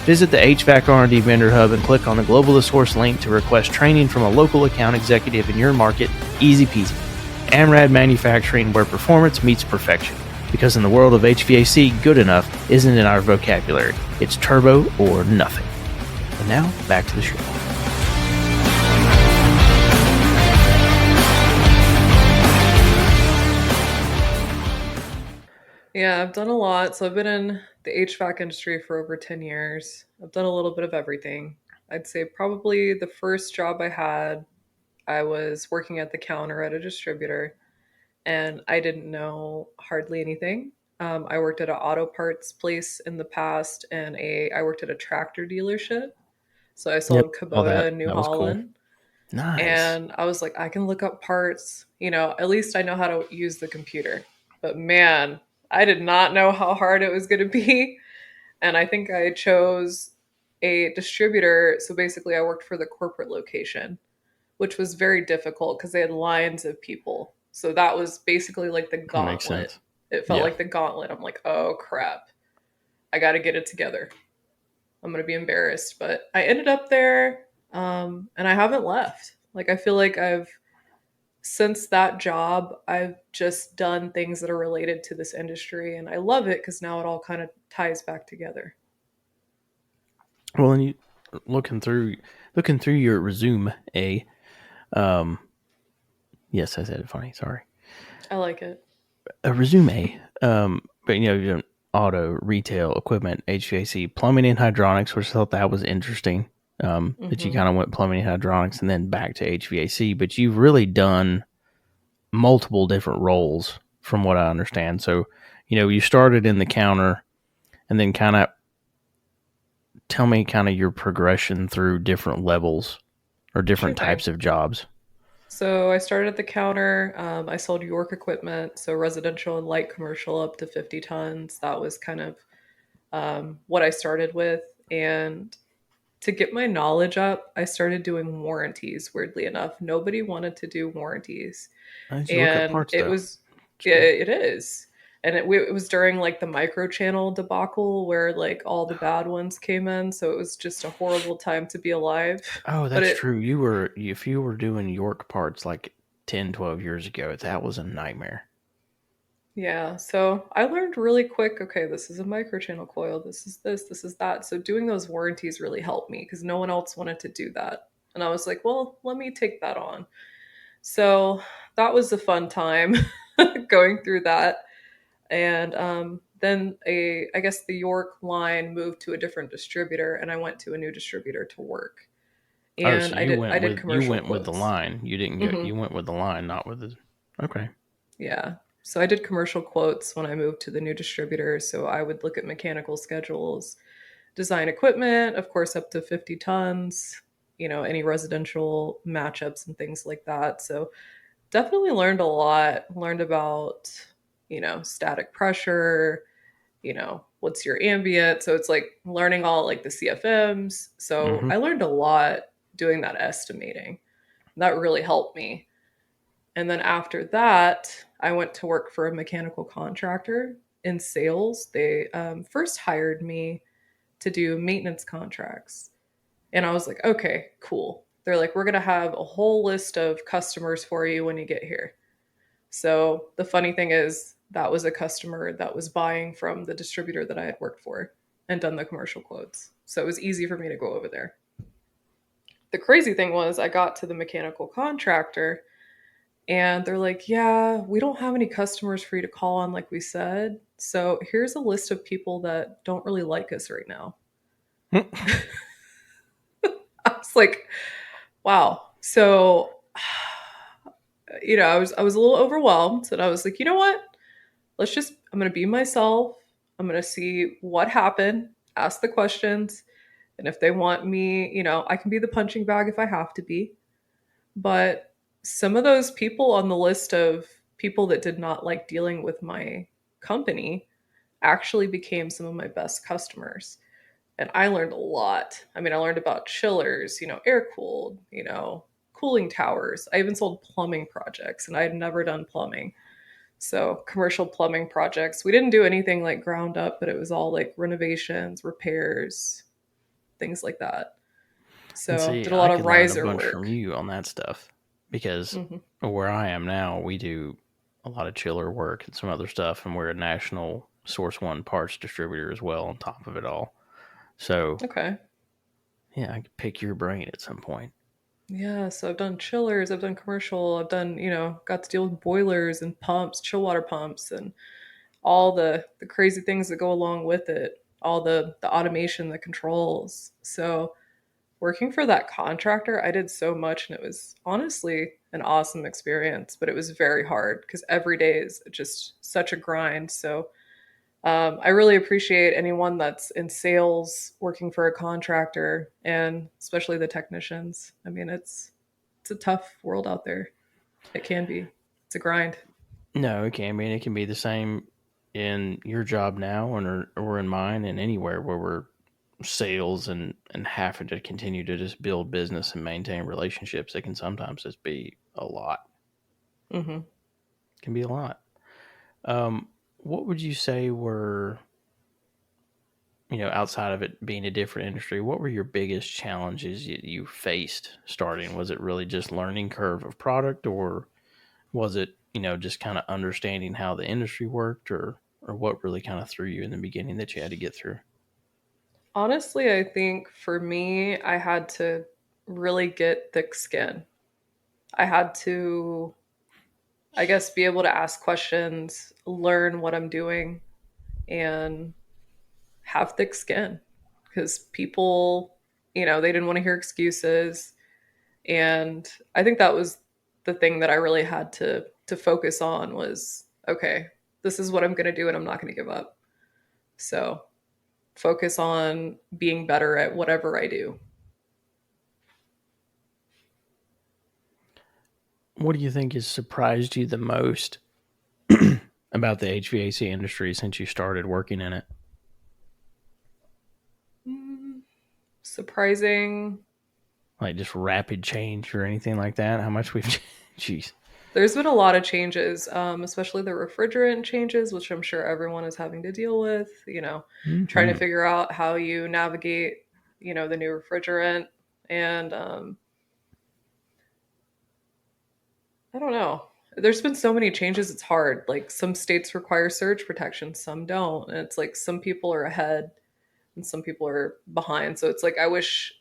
Visit the HVAC R&D Vendor Hub and click on the Global The Source link to request training from a local account executive in your market. Easy peasy. Amrad Manufacturing, where performance meets perfection. Because in the world of HVAC, good enough isn't in our vocabulary. It's turbo or nothing. And now, back to the show. Yeah, I've done a lot. So I've been in the HVAC industry for over 10 years. I've done a little bit of everything. I'd say probably the first job I had, I was working at the counter at a distributor and I didn't know hardly anything. I worked at an auto parts place in the past and I worked at a tractor dealership. So I Yep. sold All Kubota that. and New That was cool. Holland. Nice. And I was like, I can look up parts, at least I know how to use the computer. But man, I did not know how hard it was going to be. And I think I chose a distributor. So basically, I worked for the corporate location, which was very difficult because they had lines of people. So that was basically like the That makes gauntlet. sense. It felt Yeah. like the gauntlet. I'm like, oh crap, I got to get it together. I'm going to be embarrassed. But I ended up there and I haven't left. Like, I feel like since that job, I've just done things that are related to this industry. And I love it because now it all kind of ties back together. Well, and you looking through your resume, um, yes, I said it funny. Sorry, I like it. a resume. But you're doing auto, retail, equipment, HVAC, plumbing, and hydronics, which I thought that was interesting. That you Hmm. kind of went plumbing and hydronics and then back to HVAC, but you've really done multiple different roles from what I understand. So, you started in the counter and then kind of tell me kind of your progression through different levels or Sure different thing. types of jobs. So I started at the counter. I sold York equipment, so residential and light commercial up to 50 tons. That was kind of what I started with. And to get my knowledge up, I started doing warranties, weirdly enough. Nobody wanted to do warranties. I need you to look up And parts though. It's yeah, good. it is. And it was during like the microchannel debacle where like all the bad ones came in. So it was just a horrible time to be alive. Oh, But that's true. If you were doing York parts like 10, 12 years ago, that was a nightmare. yeah, so I learned really quick, okay, this is a microchannel coil, this is that. So doing those warranties really helped me because no one else wanted to do that. And I was like, well, let me take that on. So that was a fun time going through that. And then I guess the York line moved to a different distributor and I went to a new distributor to work. Oh, And so I did you commercial went with the quotes. line. You didn't go. Hmm. You went with the line, not with the. Okay. Yeah. So I did commercial quotes when I moved to the new distributor. So I would look at mechanical schedules, design equipment, of course, up to 50 tons, any residential matchups and things like that. So definitely learned a lot, learned about, static pressure, what's your ambient. So it's like learning all like the CFMs. So Mm-hmm. I learned a lot doing that estimating. That really helped me. And then after that, I went to work for a mechanical contractor in sales. They first hired me to do maintenance contracts. And I was like, okay, cool. They're like, we're going to have a whole list of customers for you when you get here. So the funny thing is, that was a customer that was buying from the distributor that I had worked for and done the commercial quotes. So it was easy for me to go over there. The crazy thing was, I got to the mechanical contractor and they're like, yeah, we don't have any customers for you to call on, like we said. So here's a list of people that don't really like us right now. I was like, wow. So, I was a little overwhelmed and I was like, you know what? I'm going to be myself. I'm going to see what happened, ask the questions. And if they want me, I can be the punching bag if I have to be. But some of those people on the list of people that did not like dealing with my company actually became some of my best customers. And I learned a lot. I mean, I learned about chillers, air cooled, cooling towers. I even sold plumbing projects and I had never done plumbing. So, commercial plumbing projects. We didn't do anything like ground up, but it was all like renovations, repairs, things like that. And So, see, did a I lot of could learn a riser bunch from work. you on that stuff because Hmm. where I am now, we do a lot of chiller work and some other stuff, and we're a national Source One parts distributor as well. On top of it all, so Okay. yeah, I could pick your brain at some point. Yeah, so I've done chillers, I've done commercial, I've done, got to deal with boilers and pumps, chill water pumps, and all the crazy things that go along with it, all the automation, the controls. So working for that contractor, I did so much, and it was honestly an awesome experience, but it was very hard because every day is just such a grind. So I really appreciate anyone that's in sales working for a contractor and especially the technicians. I mean, it's a tough world out there. It can be. It's a grind. No, it can be, and it can be the same. in your job now or in mine and anywhere where we're sales and having to continue to just build business and maintain relationships, it can sometimes just be a lot. Hmm. It can be a lot. Um, what would you say were, outside of it being a different industry, what were your biggest challenges you faced starting? Was it really just learning curve of product, or was it, just kind of understanding how the industry worked, or what really kind of threw you in the beginning that you had to get through? Honestly, I think for me, I had to really get thick skin. I had to, I guess, be able to ask questions, learn what I'm doing, and have thick skin because people, they didn't want to hear excuses. And I think that was the thing that I really had to focus on was, okay, this is what I'm going to do and I'm not going to give up. So focus on being better at whatever I do. What do you think has surprised you the most about the HVAC industry since you started working in it? Mm, surprising. Like just rapid change or anything like that? How much we've, jeez. There's been a lot of changes, especially the refrigerant changes, which I'm sure everyone is having to deal with, trying to Hmm. figure out how you navigate, the new refrigerant. And I don't know. There's been so many changes, it's hard. Like some states require surge protection, some don't. And it's like some people are ahead and some people are behind. So it's like I wish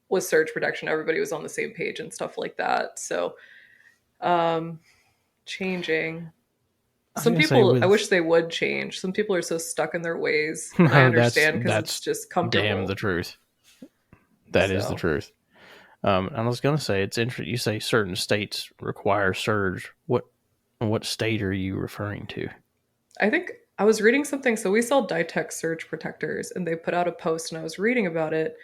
with surge protection everybody was on the same page and stuff like that. So um changing. I was Some gonna say people I with wish they would change. Some people are so stuck in their ways, and I no, understand because it's that's just damn the comfortable. truth. That is the So truth. And I was gonna say it's interesting. You say certain states require surge. What state are you referring to? I think I was reading something. So we sell Dytex surge protectors, and they put out a post, and I was reading about it.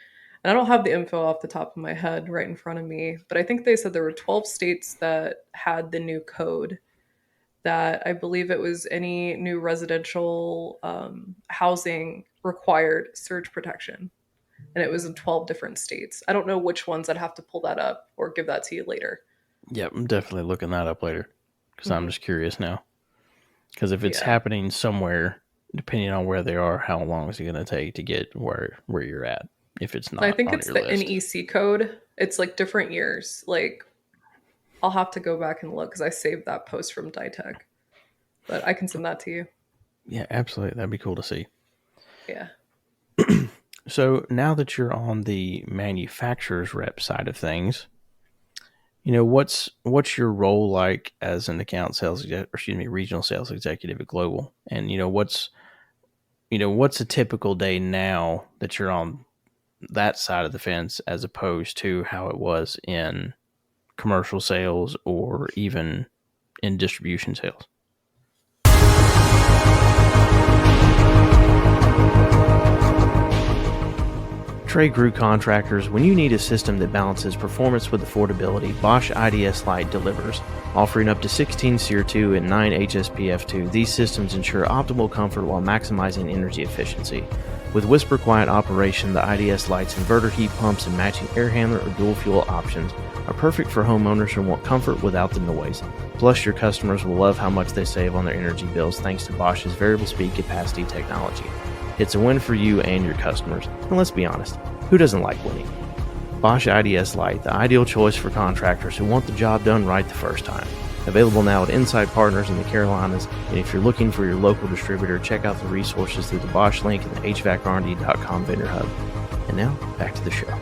And I don't have the info off the top of my head right in front of me, but I think they said there were 12 states that had the new code. That I believe it was any new residential housing required surge protection, and it was in 12 different states. I don't know which ones. I'd have to pull that up or give that to you later. Yep, I'm definitely looking that up later because I'm Hmm. just curious now. Because if it's Yeah. happening somewhere, depending on where they are, how long is it going to take to get where you're at? If it's I not think on it's your the list. NEC code. It's like different years. Like I'll have to go back and look because I saved that post from Ditech, but I can send that to you. Yeah, absolutely. That'd be cool to see. Yeah. So now that you're on the manufacturer's rep side of things, what's your role like as an account regional sales executive at Global, and what's a typical day now that you're on that side of the fence as opposed to how it was in commercial sales or even in distribution sales? Trey Grew Contractors, when you need a system that balances performance with affordability, Bosch IDS Lite delivers. Offering up to 16 SEER2 and 9 HSPF2, these systems ensure optimal comfort while maximizing energy efficiency. With whisper quiet operation, the IDS Lite's inverter heat pumps and matching air handler or dual fuel options are perfect for homeowners who want comfort without the noise. Plus, your customers will love how much they save on their energy bills thanks to Bosch's variable speed capacity technology. It's a win for you and your customers. And let's be honest, who doesn't like winning? Bosch IDS Lite, the ideal choice for contractors who want the job done right the first time. Available now at Inside Partners in the Carolinas, and if you're looking for your local distributor, check out the resources through the Bosch link in the HVACRD.com vendor hub. And now, back to the show.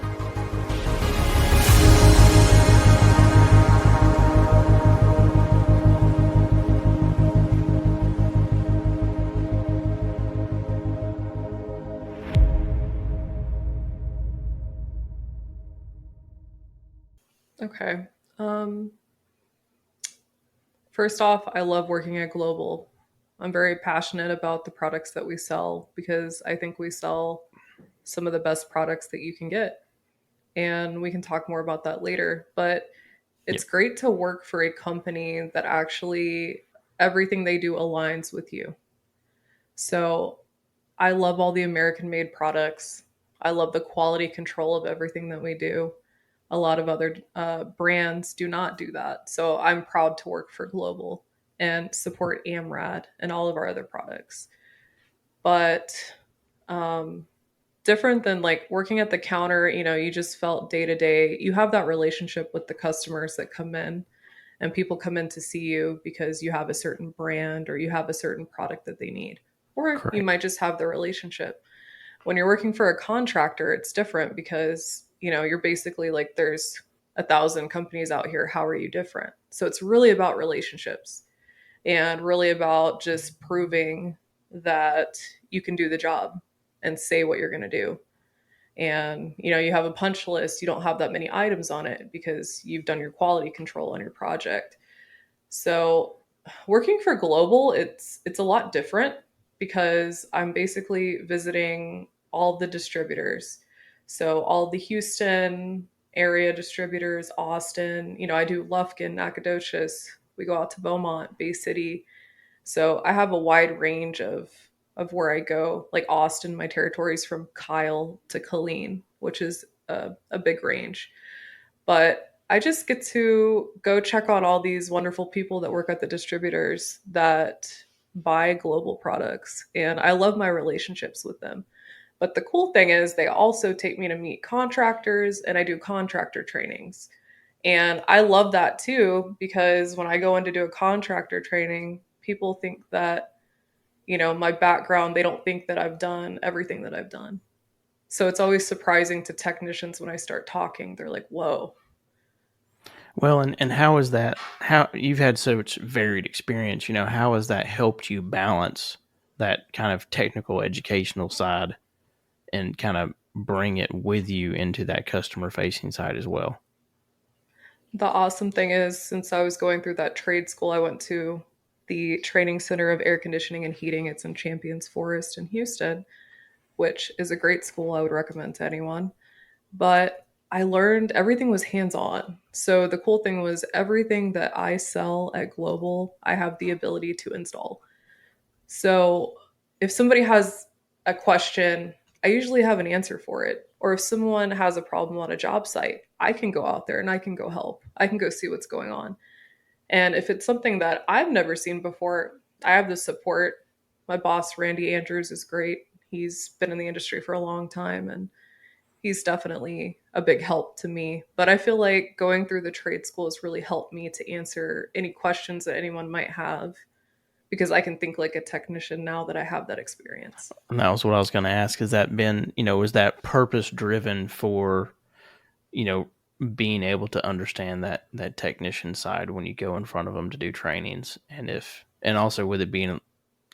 Okay. Um, First off, I love working at Global. I'm very passionate about the products that we sell because I think we sell some of the best products that you can get. And we can talk more about that later. But Yep. it's great to work for a company that actually everything they do aligns with you. So I love all the American made products. I love the quality control of everything that we do. A lot of other brands do not do that. So I'm proud to work for Global and support AMRAD and all of our other products. But um, different than like working at the counter, you just felt day to day. You have that relationship with the customers that come in, and people come in to see you because you have a certain brand or you have a certain product that they need. Or you Correct. might just have the relationship. When you're working for a contractor, it's different because, you're basically like, there's 1,000 companies out here. How are you different? So it's really about relationships and really about just proving that you can do the job and say what you're going to do. And you have a punch list, you don't have that many items on it because you've done your quality control on your project. So working for Global, it's a lot different because I'm basically visiting all the distributors. So all the Houston area distributors, Austin, I do Lufkin, Nacogdoches, we go out to Beaumont, Bay City. So I have a wide range of where I go. Like Austin, my territory is from Kyle to Colleen, which is a big range. But I just get to go check on all these wonderful people that work at the distributors that buy global products. And I love my relationships with them. But the cool thing is, they also take me to meet contractors and I do contractor trainings. And I love that too, because when I go in to do a contractor training, people think that, my background, they don't think that I've done everything that I've done. So it's always surprising to technicians when I start talking. They're like, whoa. Well, and how is that? How you've had such varied experience, how has that helped you balance that kind of technical educational side and kind of bring it with you into that customer facing side as well? The awesome thing is, since I was going through that trade school, I went to the Training Center of Air Conditioning and Heating. It's in Champions Forest in Houston, which is a great school I would recommend to anyone. But I learned everything was hands on. So the cool thing was, everything that I sell at Global, I have the ability to install. So if somebody has a question, I usually have an answer for it. Or if someone has a problem on a job site, I can go out there and I can go help. I can go see what's going on. And if it's something that I've never seen before, I have the support. My boss, Randy Andrews, is great. He's been in the industry for a long time and he's definitely a big help to me. But I feel like going through the trade school has really helped me to answer any questions that anyone might have because I can think like a technician now that I have that experience. And that was what I was going to ask. Has that been, is that purpose driven for, you know, being able to understand that technician side when you go in front of them to do trainings, and also with it being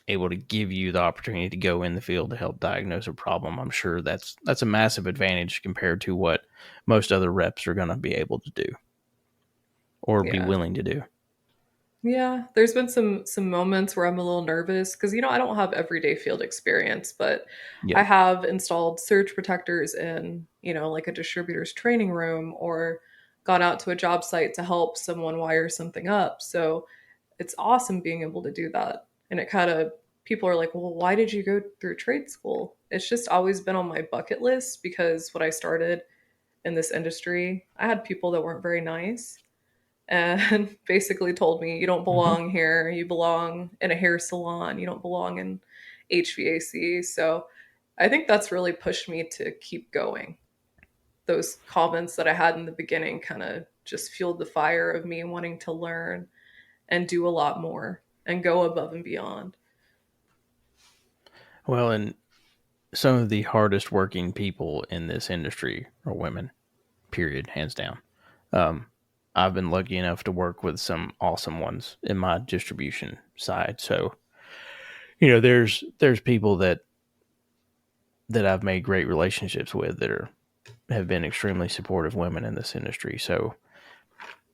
able to give you the opportunity to go in the field to help diagnose a problem, I'm sure that's a massive advantage compared to what most other reps are going to be able to do or be Yeah. willing to do. Yeah, there's been some moments where I'm a little nervous because I don't have everyday field experience, but I Yep. have installed surge protectors in, like a distributor's training room or gone out to a job site to help someone wire something up. So it's awesome being able to do that. And it kind of, people are like, well, why did you go through trade school? It's just always been on my bucket list because when I started in this industry, I had people that weren't very nice and basically told me, you don't Hmm. belong here. You belong in a hair salon. You don't belong in HVAC. So I think that's really pushed me to keep going. Those comments that I had in the beginning kind of just fueled the fire of me wanting to learn and do a lot more and go above and beyond. Well, and some of the hardest working people in this industry are women, period, hands down. Um, I've been lucky enough to work with some awesome ones in my distribution side. So, there's people that I've made great relationships with that have been extremely supportive women in this industry. So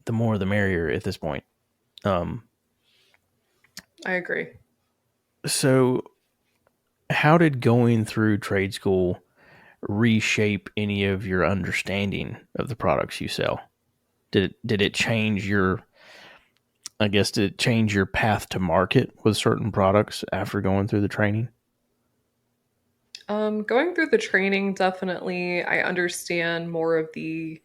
the more the merrier at this point. Um, I agree. so how did going through trade school reshape any of your understanding of the products you sell? Did it change your, I guess, did it change your path to market with certain products after going through the training? Going through the training, definitely, I understand more of the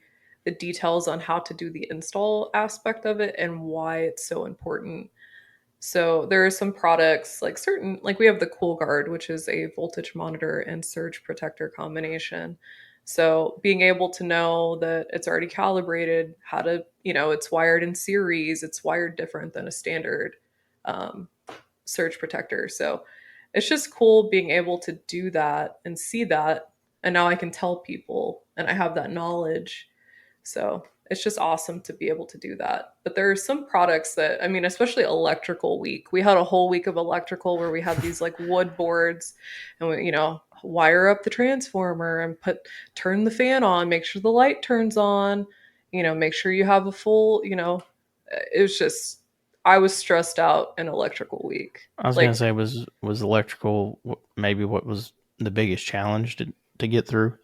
details on how to do the install aspect of it and why it's so important. So there are some products like certain, like we have the Cool Guard, which is a voltage monitor and surge protector combination. So being able to know that it's already calibrated, how to, it's wired in series, it's wired different than a standard um, surge protector. So it's just cool being able to do that and see that. And now I can tell people and I have that knowledge. So it's just awesome to be able to do that. But there are some products that, I mean, especially electrical week. We had a whole week of electrical where we had these like wood boards and we, wire up the transformer and turn the fan on, make sure the light turns on, make sure you have a full, it was just, I was stressed out in electrical week. I was gonna Like, say, was electrical maybe what was the biggest challenge to get through?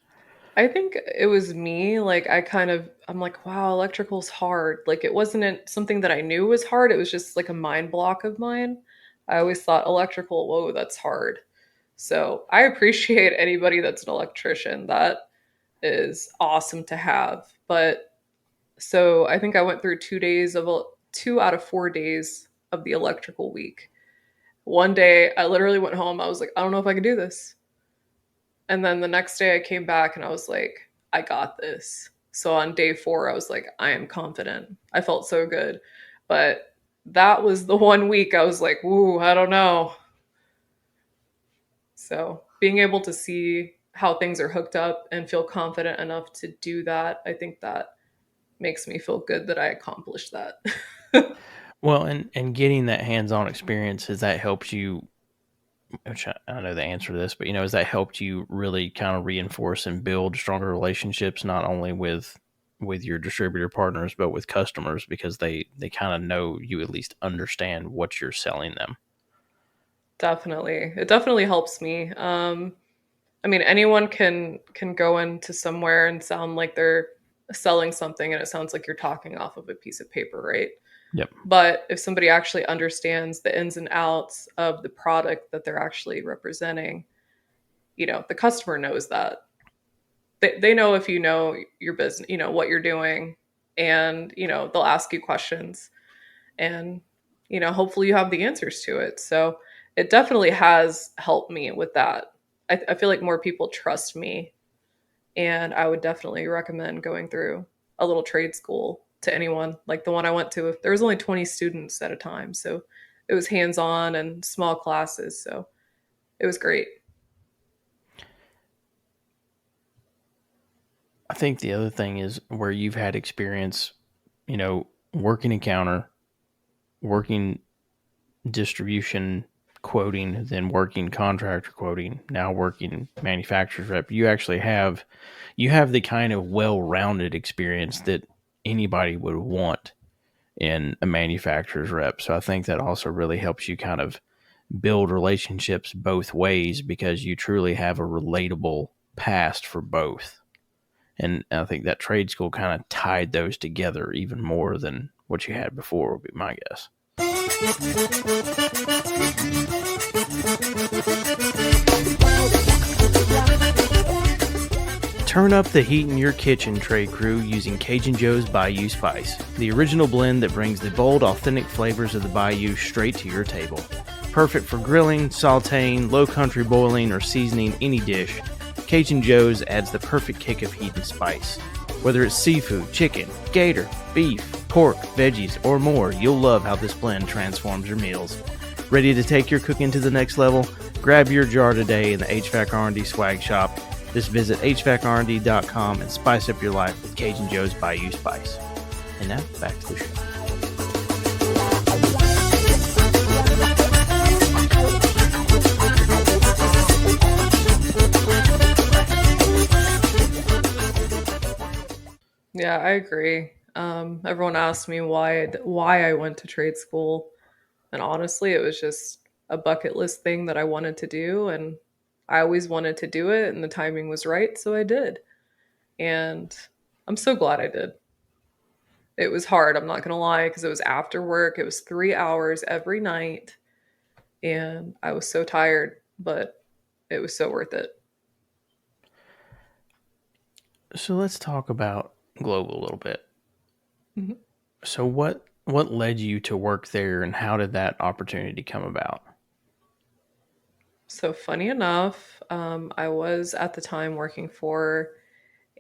I think it was me. Like, I'm like, wow, electrical's hard. Like, it wasn't something that I knew was hard. It was just like a mind block of mine. I always thought electrical, whoa, that's hard. So I appreciate anybody that's an electrician. That is awesome to have. But so I think I went through 2 days of 2 out of 4 days of the electrical week. One day I literally went home. I was like, I don't know if I can do this. And then the next day I came back and I was like, I got this. So on day 4, I was like, I am confident. I felt so good. But that was the one week I was like, ooh, I don't know. So being able to see how things are hooked up and feel confident enough to do that, I think that makes me feel good that I accomplished that. Well, and getting that hands-on experience, has that helped you, which I don't know the answer to this, but has that helped you really kind of reinforce and build stronger relationships, not only with your distributor partners, but with customers, because they kind of know you at least understand what you're selling them. Definitely. It definitely helps me. I mean, anyone can go into somewhere and sound like they're selling something and it sounds like you're talking off of a piece of paper, right? Yep. But if somebody actually understands the ins and outs of the product that they're actually representing, the customer knows that. They know if you know your business, what you're doing, and, they'll ask you questions and, hopefully you have the answers to it. So it definitely has helped me with that. I feel like more people trust me, and I would definitely recommend going through a little trade school to anyone. Like the one I went to, there was only 20 students at a time, so it was hands-on and small classes, so it was great. I think the other thing is where you've had experience, working a counter, working distribution quoting, then working contractor quoting, now working manufacturer's rep. You have the kind of well-rounded experience that anybody would want in a manufacturer's rep. So I think that also really helps you kind of build relationships both ways, because you truly have a relatable past for both. And I think that trade school kind of tied those together even more than what you had before, would be my guess. Turn up the heat in your kitchen, trade crew, using Cajun Joe's Bayou Spice, the original blend that brings the bold, authentic flavors of the Bayou straight to your table. Perfect for grilling, sauteing, low country boiling, or seasoning any dish, Cajun Joe's adds the perfect kick of heat and spice. Whether it's seafood, chicken, gator, beef, pork, veggies, or more, you'll love how this blend transforms your meals. Ready to take your cooking to the next level? Grab your jar today in the HVAC R&D swag shop. Just visit hvacrnd.com and spice up your life with Cajun Joe's Bayou Spice. And now, back to the show. Yeah, I agree. Everyone asked me why I went to trade school, and honestly, it was just a bucket list thing that I wanted to do, and I always wanted to do it, and the timing was right, so I did. And I'm so glad I did. It was hard, I'm not gonna lie, because it was after work. It was 3 hours every night, and I was so tired, but it was so worth it. So let's talk about Global a little bit. Mhm. So what led you to work there, and how did that opportunity come about? So funny enough, I was at the time working for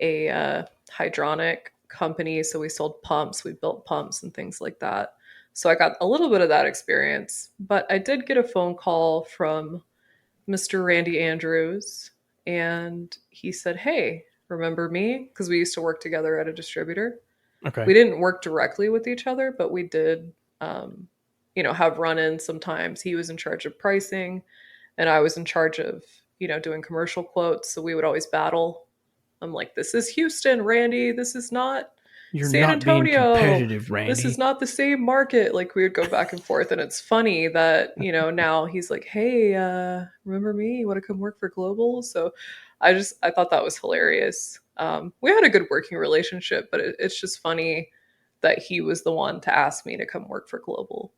a hydronic company. So we sold pumps, we built pumps and things like that. So I got a little bit of that experience, but I did get a phone call from Mr. Randy Andrews, and he said, "Hey, remember me?" Because we used to work together at a distributor. Okay. We didn't work directly with each other, but we did, um, have run-ins sometimes. He was in charge of pricing, and I was in charge of, doing commercial quotes. So we would always battle. I'm like, this is Houston, Randy. This is not You're San not being Antonio. competitive, This is Randy. not the same market. Like we would go back and forth. And it's funny that, now he's like, hey, remember me? You want to come work for Global? So I thought that was hilarious. We had a good working relationship, but it's just funny that he was the one to ask me to come work for Global,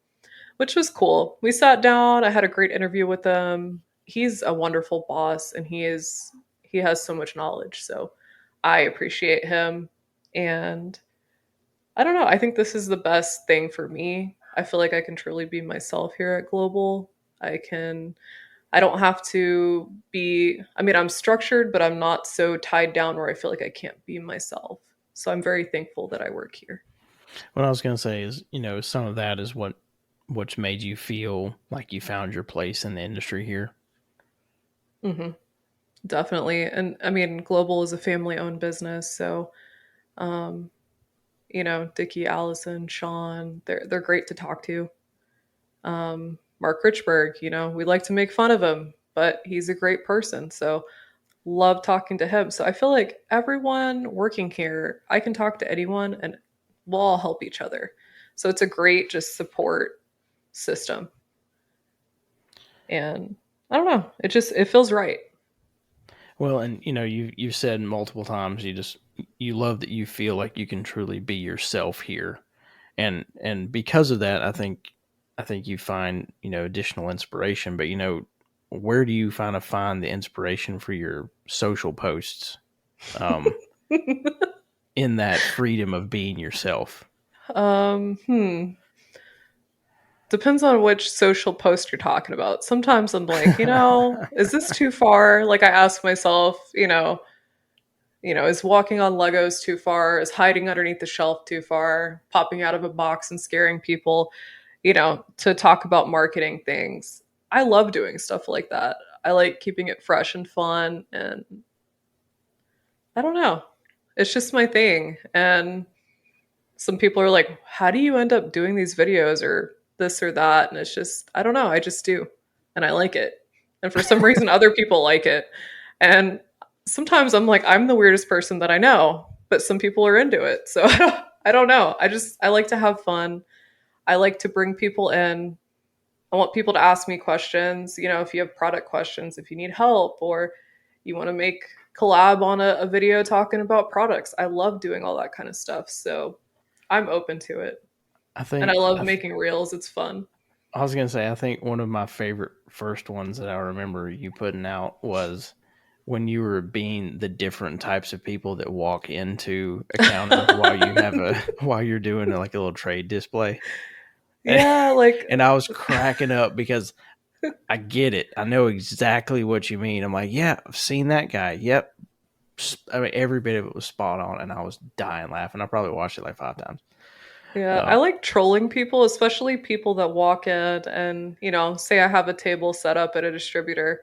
which was cool. We sat down. I had a great interview with him. He's a wonderful boss, and he has so much knowledge. So I appreciate him, and I don't know. I think this is the best thing for me. I feel like I can truly be myself here at Global. I don't have to be, I mean, I'm structured, but I'm not so tied down where I feel like I can't be myself. So I'm very thankful that I work here. What I was going to say is, some of that is what's made you feel like you found your place in the industry here. Hmm. Definitely. And I mean, Global is a family owned business. So, um, Dickie, Allison, Sean, they're great to talk to. Mark Richburg, we like to make fun of him, but he's a great person. So love talking to him. So I feel like everyone working here, I can talk to anyone and we'll all help each other. So it's a great just support system. And I don't know, it feels right. Well, and you've said multiple times you love that you feel like you can truly be yourself here, and because of that, I think you find additional inspiration. But where do you find the inspiration for your social posts? Um, in that freedom of being yourself. Hmm. Depends on which social post you're talking about. Sometimes I'm like, is this too far? Like I ask myself, is walking on Legos too far? Is hiding underneath the shelf too far? Popping out of a box and scaring people, to talk about marketing things. I love doing stuff like that. I like keeping it fresh and fun. And I don't know. It's just my thing. And some people are like, how do you end up doing these videos or this or that? And it's just, I don't know. I just do. And I like it. And for some reason, other people like it. And sometimes I'm like, I'm the weirdest person that I know, but some people are into it. So I don't know. I like to have fun. I like to bring people in. I want people to ask me questions. If you have product questions, if you need help, or you want to make collab on a video talking about products. I love doing all that kind of stuff. So I'm open to it. I And I think love making reels. It's fun. I was gonna say I think one of my favorite first ones that I remember you putting out was when you were being the different types of people that walk into a counter while you have a while you're doing like a little trade display. Yeah, like And I was cracking up because I get it. I know exactly what you mean. I'm like, yeah, I've seen that guy. Yep. I mean, every bit of it was spot on, and I was dying laughing. I probably watched it like 5 times. yeah, I Um, like trolling people, especially people that walk in and, say I have a table set up at a distributor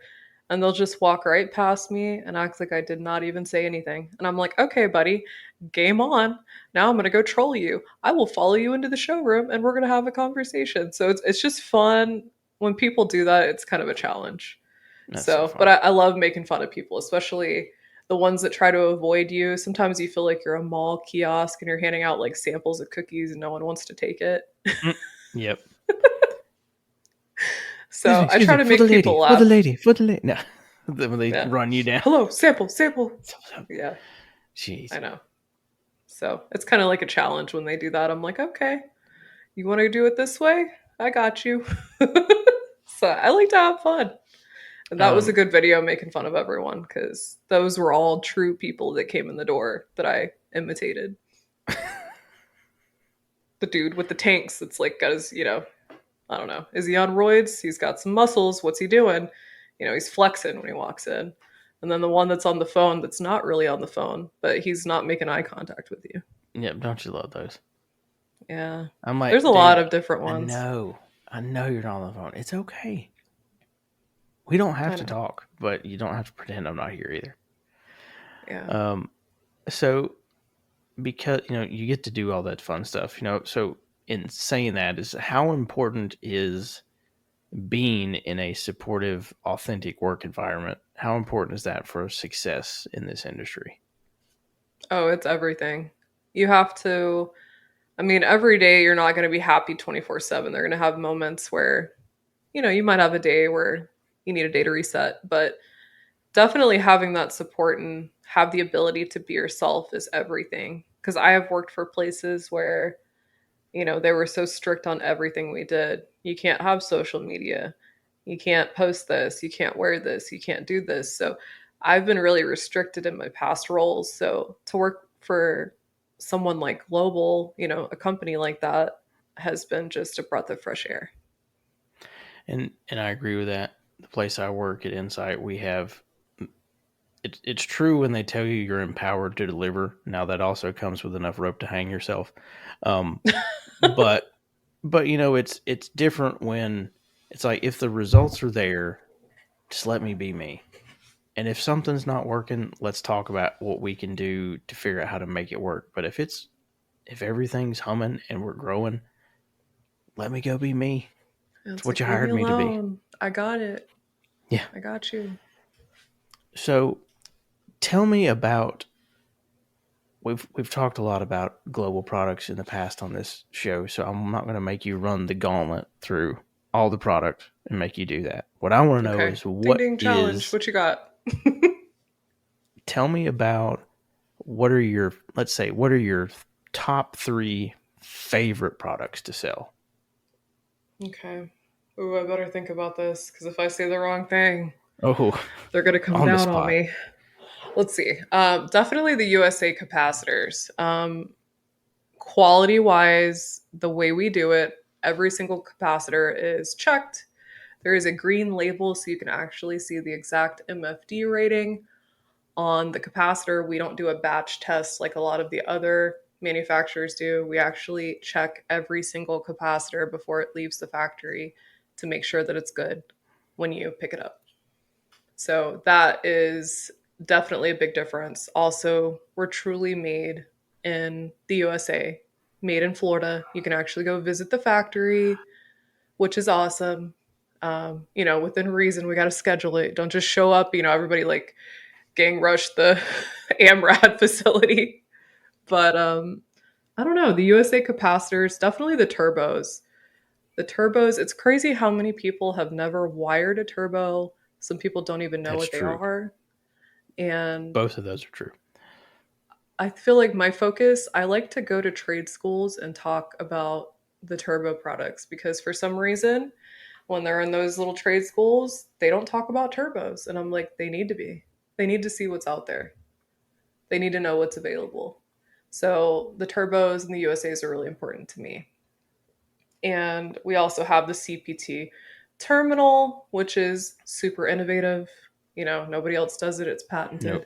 and they'll just walk right past me and act like I did not even say anything. And I'm like, okay, buddy, game on. Now I'm going to go troll you. I will follow you into the showroom and we're going to have a conversation. So it's just fun. When people do that, it's kind of a challenge. that's so So, but funny. I love making fun of people, especially the ones that try to avoid you. Sometimes you feel like you're a mall kiosk and you're handing out like samples of cookies and no one wants to take it. Mm, yep. So I Excuse try me, to for the make lady, people for the laugh. lady, for the lady. No, when they Yeah. run you down. Hello, sample, sample. Yeah, Jeez. I know. So it's kind of like a challenge when they do that. I'm like, okay, you want to do it this way? I got you. So I like to have fun. And that was a Um, good video making fun of everyone because those were all true people that came in the door that I imitated. The dude with the tanks that's like got his, I don't know, is he on roids? He's got some muscles. What's he doing? He's flexing when he walks in. And then the one that's on the phone that's not really on the phone, but he's not making eye contact with you. yep, don't you love those? Yeah. I'm There's like, a lot dude, of different I ones. know, I know you're not on the phone. It's okay. We don't have I to know. talk, but you don't have to pretend I'm not here either. Yeah. Um, so because you get to do all that fun stuff, so in saying that is how important is being in a supportive, authentic work environment? How important is that for success in this industry? Oh, it's everything. You have to, I mean, every day you're not going to be happy 24/7. They're going to have moments where, you might have a day where you need a day to reset, but definitely having that support and have the ability to be yourself is everything. Because I have worked for places where, they were so strict on everything we did. You can't have social media. You can't post this. You can't wear this. You can't do this. So I've been really restricted in my past roles. So to work for someone like Global, a company like that has been just a breath of fresh air. And I agree with that. The place I work at Insight, we have it's true when they tell you you're empowered to deliver. Now that also comes with enough rope to hang yourself. Um, but it's different when it's like if the results are there, just let me be me. And if something's not working, let's talk about what we can do to figure out how to make it work. But if everything's humming and we're growing, let me go be me. And It's it's what like, you leave me hired me to be. alone. I got it. Yeah. I got you. So tell me about we've talked a lot about global products in the past on this show, so I'm not going to make you run the gauntlet through all the product and make you do that. What I want to know Okay. is Ding ding challenge. What you got? tell me about what are your top 3 favorite products to sell? Okay. Ooh, I better think about this because if I say the wrong thing, Oh, they're going to come on the down on spot. me. Let's see. Definitely the USA capacitors. Quality wise, the way we do it, every single capacitor is checked. There is a green label so you can actually see the exact MFD rating on the capacitor. We don't do a batch test like a lot of the other manufacturers do. We actually check every single capacitor before it leaves the factory to make sure that it's good when you pick it up. So that is definitely a big difference. Also, we're truly made in the USA, made in Florida. You can actually go visit the factory, which is awesome. Within reason, we got to schedule it. Don't just show up, everybody like gang rush the AMRAD facility. But I don't know. The USA capacitors, definitely the turbos. The turbos, it's crazy how many people have never wired a turbo. Some people don't even know That's what they true. are. And Both of those are true. I feel like my focus, I like to go to trade schools and talk about the turbo products because for some reason, when they're in those little trade schools, they don't talk about turbos. And I'm like, they need to be. They need to see what's out there. They need to know what's available. So the turbos and the USAs are really important to me. And we also have the CPT terminal, which is super innovative. Nobody else does it, it's patented. Nope.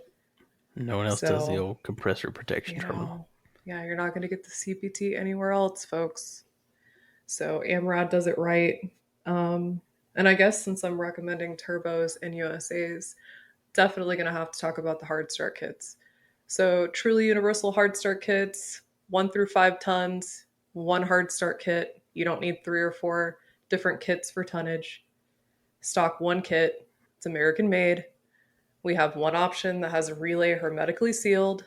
No one else does the So, old compressor protection terminal. yeah, you're not going to get the CPT anywhere else, folks. So AMRAD does it right. And I guess since I'm recommending turbos and USAs, definitely going to have to talk about the hard start kits. So truly universal hard start kits, 1 through 5 tons, one hard start kit. You don't need 3 or 4 different kits for tonnage. Stock one kit. It's American made. We have one option that has a relay hermetically sealed,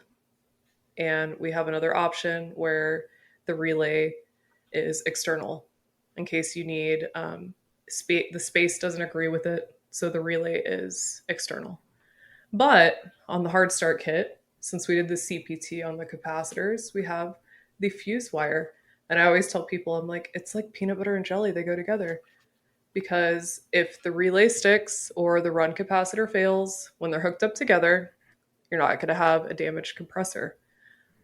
and we have another option where the relay is external in case you need the space doesn't agree with it, so the relay is external. But on the hard start kit, since we did the CPT on the capacitors, we have the fuse wire. And I always tell people, I'm like, it's like peanut butter and jelly, they go together. because if the relay sticks or the run capacitor fails when they're hooked up together, you're not going to have a damaged compressor.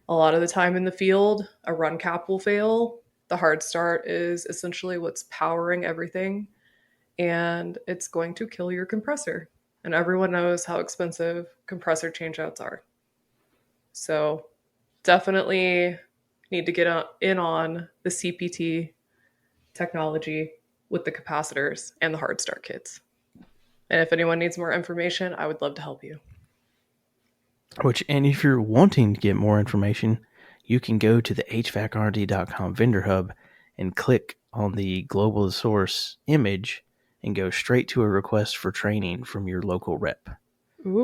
A lot of the time in the field, a run cap will fail. The hard start is essentially what's powering everything, and it's going to kill your compressor. And everyone knows how expensive compressor changeouts are. So definitely need to get in on the CPT technology with the capacitors and the hard start kits. And if anyone needs more information, I would love to help you. And if you're wanting to get more information, you can go to the HVACRD.com vendor hub and click on the global source image and go straight to a request for training from your local rep.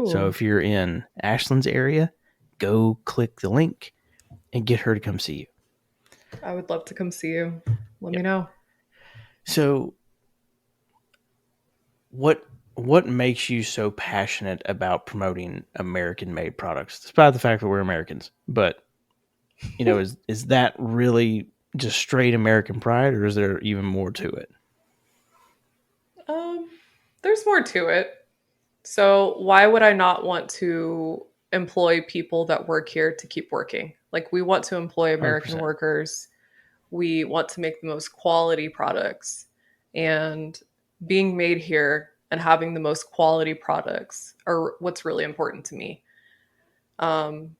So Ooh, if you're in Ashlyn's area, go click the link and get her to come see you. I would love to come see you. Let me Yep. know. So what makes you so passionate about promoting American made products, despite the fact that we're Americans? But is that really just straight American pride, or is there even more to it? Um, there's more to it. So why would I not want to employ people that work here to keep working? Like we want to employ American 100%. workers. We want to make the most quality products, and being made here and having the most quality products are what's really important to me. Um,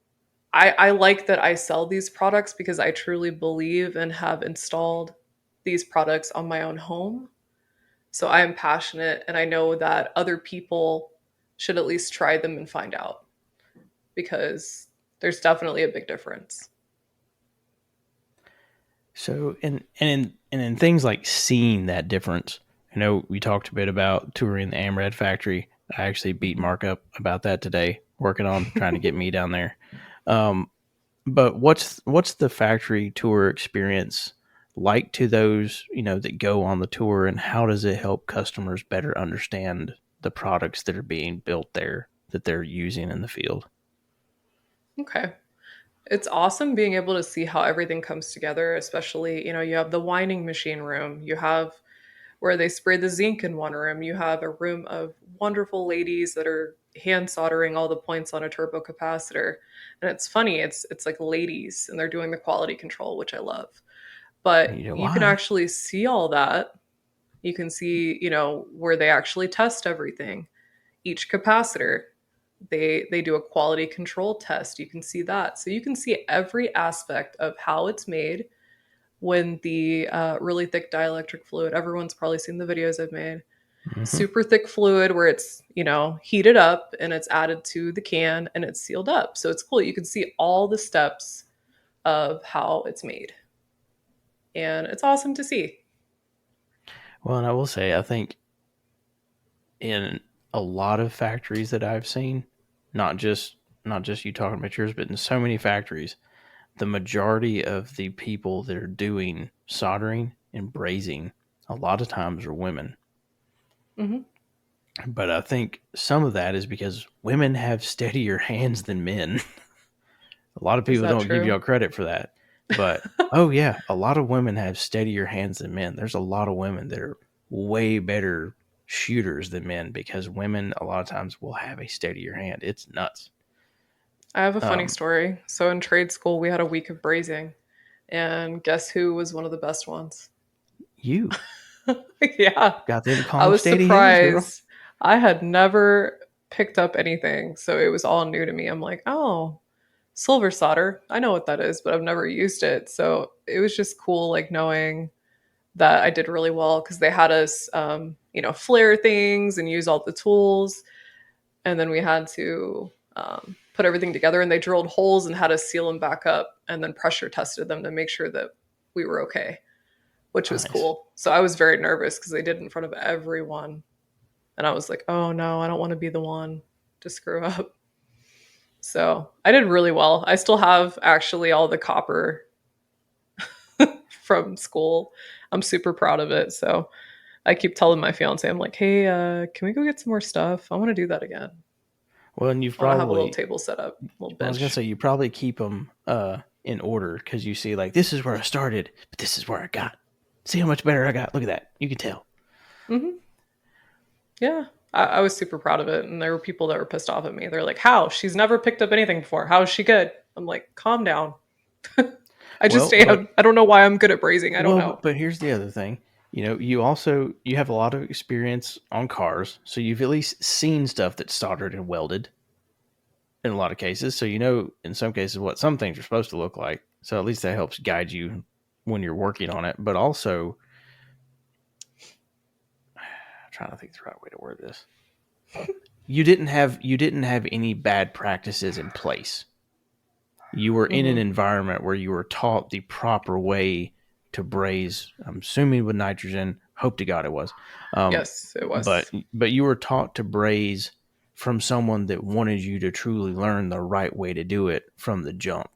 I like that I sell these products because I truly believe and have installed these products on my own home. So I am passionate and I know that other people should at least try them and find out because there's definitely a big difference. So and in things like seeing that difference, we talked a bit about touring the AMRAD factory. I actually beat Mark up about that today, working on trying to get me down there. Um, but what's the factory tour experience like to those that go on the tour, and how does it help customers better understand the products that are being built there that they're using in the field? Okay. It's awesome being able to see how everything comes together, especially, you have the winding machine room, you have where they spray the zinc in one room, you have a room of wonderful ladies that are hand soldering all the points on a turbo capacitor. And it's funny, it's like ladies and they're doing the quality control, which I love. But you can Why? actually see all that. You can see, where they actually test everything. Each capacitor, they do a quality control test. You can see that. So you can see every aspect of how it's made when the really thick dielectric fluid, everyone's probably seen the videos I've made, Hmm. super thick fluid where it's, heated up and it's added to the can and it's sealed up. So it's cool. You can see all the steps of how it's made. And it's awesome to see. Well, and I will say, I think in a lot of factories that I've seen, not just not just you talking about yours, but in so many factories, the majority of the people that are doing soldering and brazing a lot of times are women. Hmm. But I think some of that is because women have steadier hands than men. A lot of Is people that don't give true? y'all credit for that. But oh yeah, a lot of women have steadier hands than men. There's a lot of women that are way better shooters than men because women a lot of times will have a steadier hand. It's nuts. I have a funny Um, story. So in trade school, we had a week of brazing, and guess who was one of the best ones? you Yeah, got them I calm, was steady hands, girl. surprised. I had never picked up anything, so it was all new to me. I'm like, oh, silver solder. I know what that is, but I've never used it. So it was just cool, like knowing that I did really well because they had us, flare things and use all the tools. And then we had to put everything together and they drilled holes and had us seal them back up and then pressure tested them to make sure that we were okay, which was Nice. cool. So I was very nervous because they did it in front of everyone. And I was like, oh no, I don't want to be the one to screw up. So I did really well. I still have actually all the copper from school. I'm super proud of it. So I keep telling my fiance, I'm like, hey, can we go get some more stuff? I want to do that again. Well, and you've I want to have a little probably, table set up, a little well, I was gonna bench. say you probably keep them in order because you see, like, this is where I started, but this is where I got. See how much better I got. Look at that. You can tell. Hmm. Yeah. I was super proud of it. And there were people that were pissed off at me. They're like, how? She's never picked up anything before. How is she good? I'm like, calm down. I just Well, am. I don't know why I'm good at brazing. I don't know. but here's the other thing. You have a lot of experience on cars, so you've at least seen stuff that's soldered and welded in a lot of cases. So in some cases what some things are supposed to look like. So at least that helps guide you when you're working on it. But also, I'm trying to think the right way to word this. You didn't have any bad practices in place. You were in an Hmm. environment where you were taught the proper way to braise. I'm assuming with nitrogen. Hope to God it was. Um, Yes, it but was. but you were taught to braise from someone that wanted you to truly learn the right way to do it from the jump.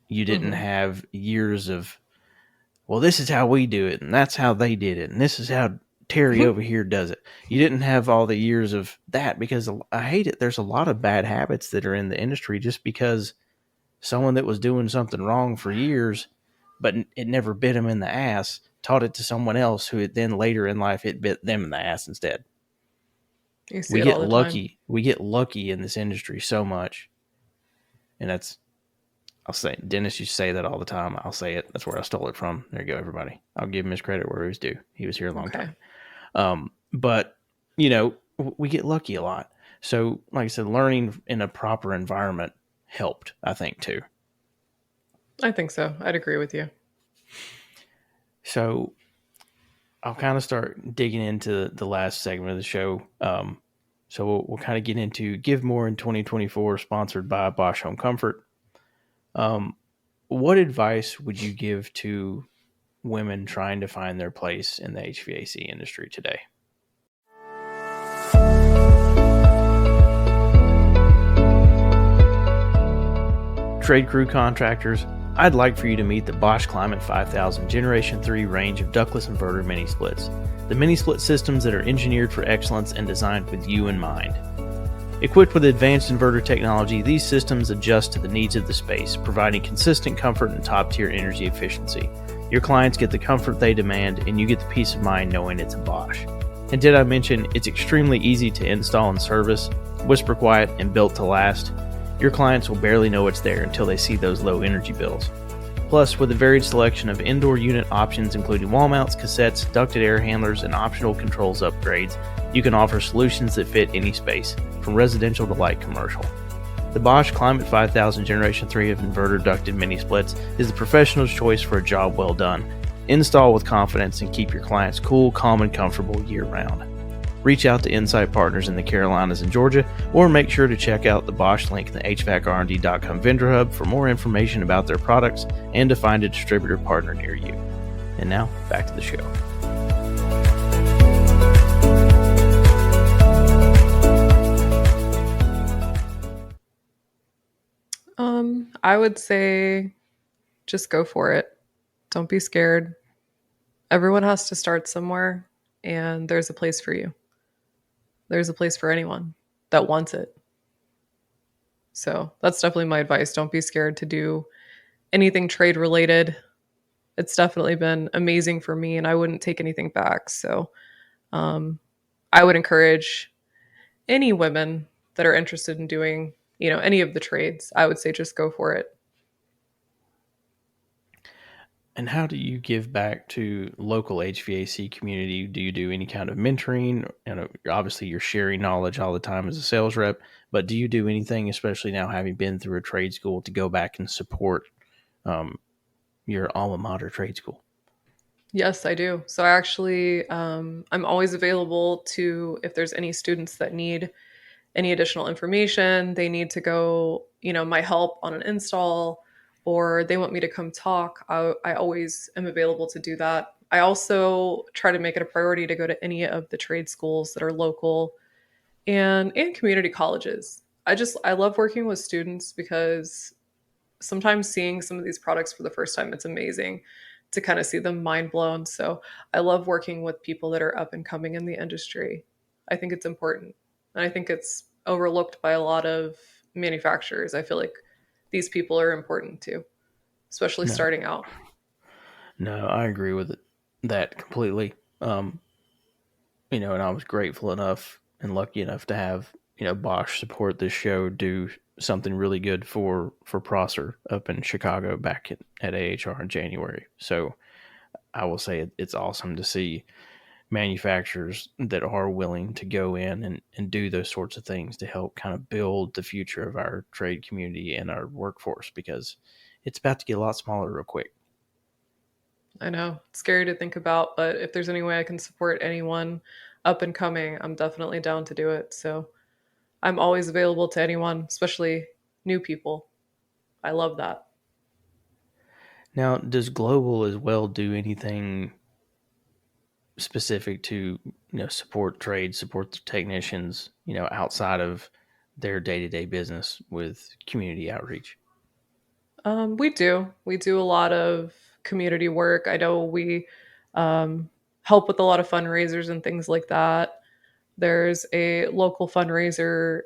You didn't Hmm. have years of, well, this is how we do it, and that's how they did it, and this is how Terry over here does it. You didn't have all the years of that, because I hate it. There's a lot of bad habits that are in the industry just because someone that was doing something wrong for years, but it never bit them in the ass, taught it to someone else who then later in life it bit them in the ass instead. You see We it all get the time. lucky. We get lucky in this industry so much, and that's I'll say Dennis used to say that all the time. I'll say it. That's where I stole it from. There you go, everybody. I'll give him his credit where he was due. He was here a long Okay. time. But we get lucky a lot. So, like I said, learning in a proper environment helped, I think, too. I think so. I'd agree with you. So I'll kind of start digging into the last segment of the show. So we'll kind of get into Give More in 2024, sponsored by Bosch Home Comfort. Um, what advice would you give to women trying to find their place in the HVAC industry today? Trade crew contractors, I'd like for you to meet the Bosch Climate 5000 Generation 3 range of ductless inverter mini splits. The mini split systems that are engineered for excellence and designed with you in mind. Equipped with advanced inverter technology, these systems adjust to the needs of the space, providing consistent comfort and top-tier energy efficiency. Your clients get the comfort they demand, and you get the peace of mind knowing it's a Bosch. And did I mention it's extremely easy to install and service, whisper quiet, and built to last? Your clients will barely know it's there until they see those low energy bills. Plus, with a varied selection of indoor unit options including wall mounts, cassettes, ducted air handlers, and optional controls upgrades, you can offer solutions that fit any space, from residential to light commercial. The Bosch Climate 5000 Generation 3 of inverter ducted mini splits is the professional's choice for a job well done. Install with confidence and keep your clients cool, calm, and comfortable year-round. Reach out to Insight Partners in the Carolinas and Georgia, or make sure to check out the Bosch link in the HVACRD.com vendor hub for more information about their products and to find a distributor partner near you. And now, back to the show. I would say just go for it. Don't be scared. Everyone has to start somewhere, and there's a place for you. There's a place for anyone that wants it. So that's definitely my advice. Don't be scared to do anything trade related. It's definitely been amazing for me, and I wouldn't take anything back. So um, I would encourage any women that are interested in doing, any of the trades. I would say just go for it. And how do you give back to local HVAC community? Do you do any kind of mentoring? Obviously you're sharing knowledge all the time as a sales rep, but do you do anything, especially now having been through a trade school, to go back and support um, your alma mater trade school? Yes, I do. So I actually, I'm always available to if there's any students that need any additional information, they need to go, my help on an install, or they want me to come talk. I always am available to do that. I also try to make it a priority to go to any of the trade schools that are local and community colleges. I love working with students because sometimes seeing some of these products for the first time, it's amazing to kind of see them mind blown. So I love working with people that are up and coming in the industry. I think it's important. And I think it's overlooked by a lot of manufacturers. I feel like these people are important too, especially No, starting out. no, I agree with that completely. and I was grateful enough and lucky enough to have, Bosch support this show, do something really good for Prosser up in Chicago back at AHR in January. So I will say it's awesome to see manufacturers that are willing to go in and do those sorts of things to help kind of build the future of our trade community and our workforce, because it's about to get a lot smaller real quick. I know, it's scary to think about, but if there's any way I can support anyone up and coming, I'm definitely down to do it. So I'm always available to anyone, especially new people. I love that. Now, does Global as well do anything specific to, support trade, support the technicians, outside of their day-to-day business with community outreach? We do a lot of community work. I know we help with a lot of fundraisers and things like that. There's a local fundraiser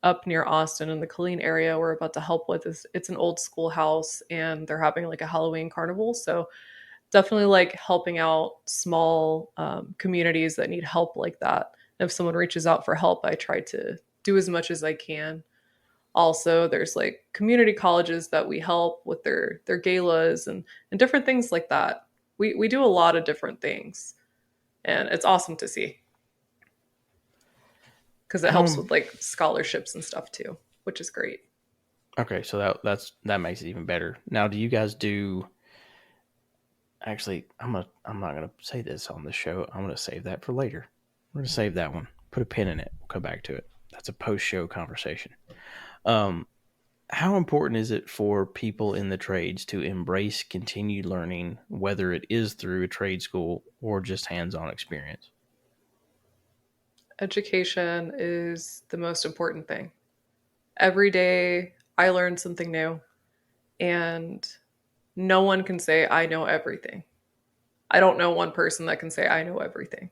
up near Austin in the Killeen area we're about to help with. It's an old schoolhouse and they're having like a Halloween carnival. So definitely like helping out small communities that need help like that. And if someone reaches out for help, I try to do as much as I can. Also, there's like community colleges that we help with their galas and different things like that. We do a lot of different things, and it's awesome to see because it helps How with like scholarships and stuff too, which is great. Okay, so that makes it even better. Now, do you guys do? Actually, I'm not gonna say this on the show. I'm gonna save that for later. We're gonna save that one. Put a pin in it. We'll come back to it. That's a post show conversation. Um, how important is it for people in the trades to embrace continued learning, whether it is through a trade school or just hands-on experience? Education is the most important thing. Every day I learn something new, and no one can say I know everything. I don't know one person that can say I know everything.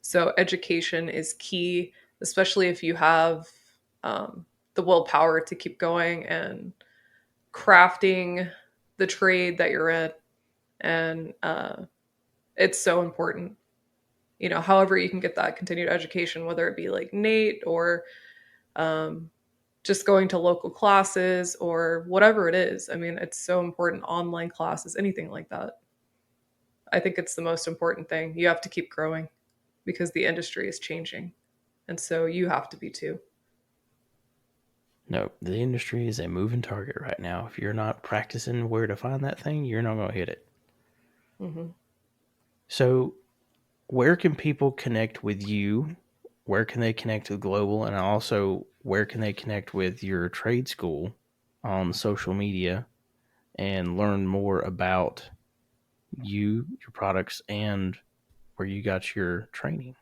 So education is key, especially if you have the willpower to keep going and crafting the trade that you're in. And it's so important. However you can get that continued education, whether it be like Nate or um, just going to local classes or whatever it is. I mean, it's so important. Online classes, anything like that. I think it's the most important thing. You have to keep growing because the industry is changing. And so you have to be too. No, the industry is a moving target right now. If you're not practicing where to find that thing, you're not going to hit it. Hmm. So, where can people connect with you? Where can they connect with Global? And also, where can they connect with your trade school on social media and learn more about you, your products, and where you got your training?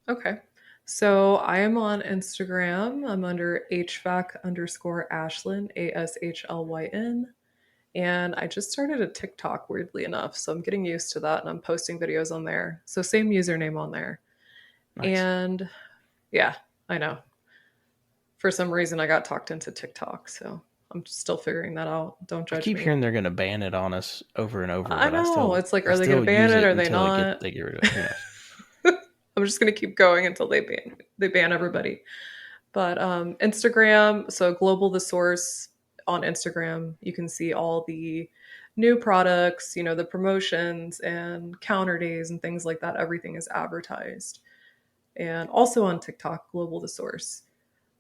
Okay. So I am on Instagram. I'm under HVAC_Ashlyn, ASHLYN. And I just started a TikTok, weirdly enough. So I'm getting used to that and I'm posting videos on there. So same username on there. Nice. And yeah, I know. For some reason, I got talked into TikTok. So I'm still figuring that out. Don't I judge keep me. hearing they're going to ban it on us over and over, I but know. It's like, I are they going to still ban use it? it Are they until not? they get rid of it. Who knows? I'm just going to keep going until they ban everybody. But Instagram, so Global the Source on Instagram, you can see all the new products, the promotions and counter days and things like that. Everything is advertised. And also on TikTok, Global the Source.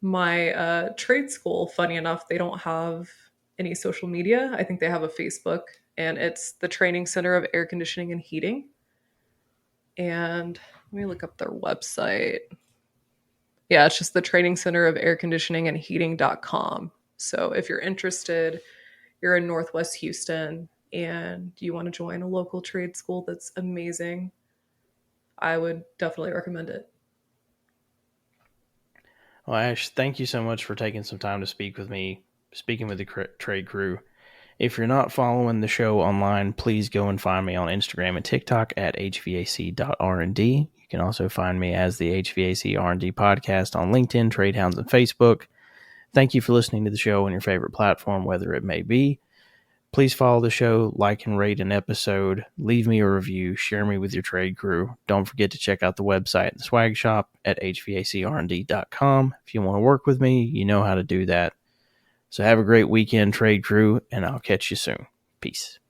My trade school, funny enough, they don't have any social media. I think they have a Facebook, and it's the Training Center of Air Conditioning and Heating. And let me look up their website. Yeah, it's just the Training Center of Air Conditioning and Heating.com. So if you're interested, you're in Northwest Houston and you want to join a local trade school that's amazing, I would definitely recommend it. Well, Ash, thank you so much for taking some time to speak with me, speaking with the trade crew. If you're not following the show online, please go and find me on Instagram and TikTok at hvac.rnd. You can also find me as the HVAC R&D podcast on LinkedIn, TradeHounds, and Facebook. Thank you for listening to the show on your favorite platform, whether it may be. Please follow the show, like and rate an episode, leave me a review, share me with your trade crew. Don't forget to check out the website and the swag shop at hvacrnd.com. If you want to work with me, you know how to do that. So have a great weekend, trade crew, and I'll catch you soon. Peace.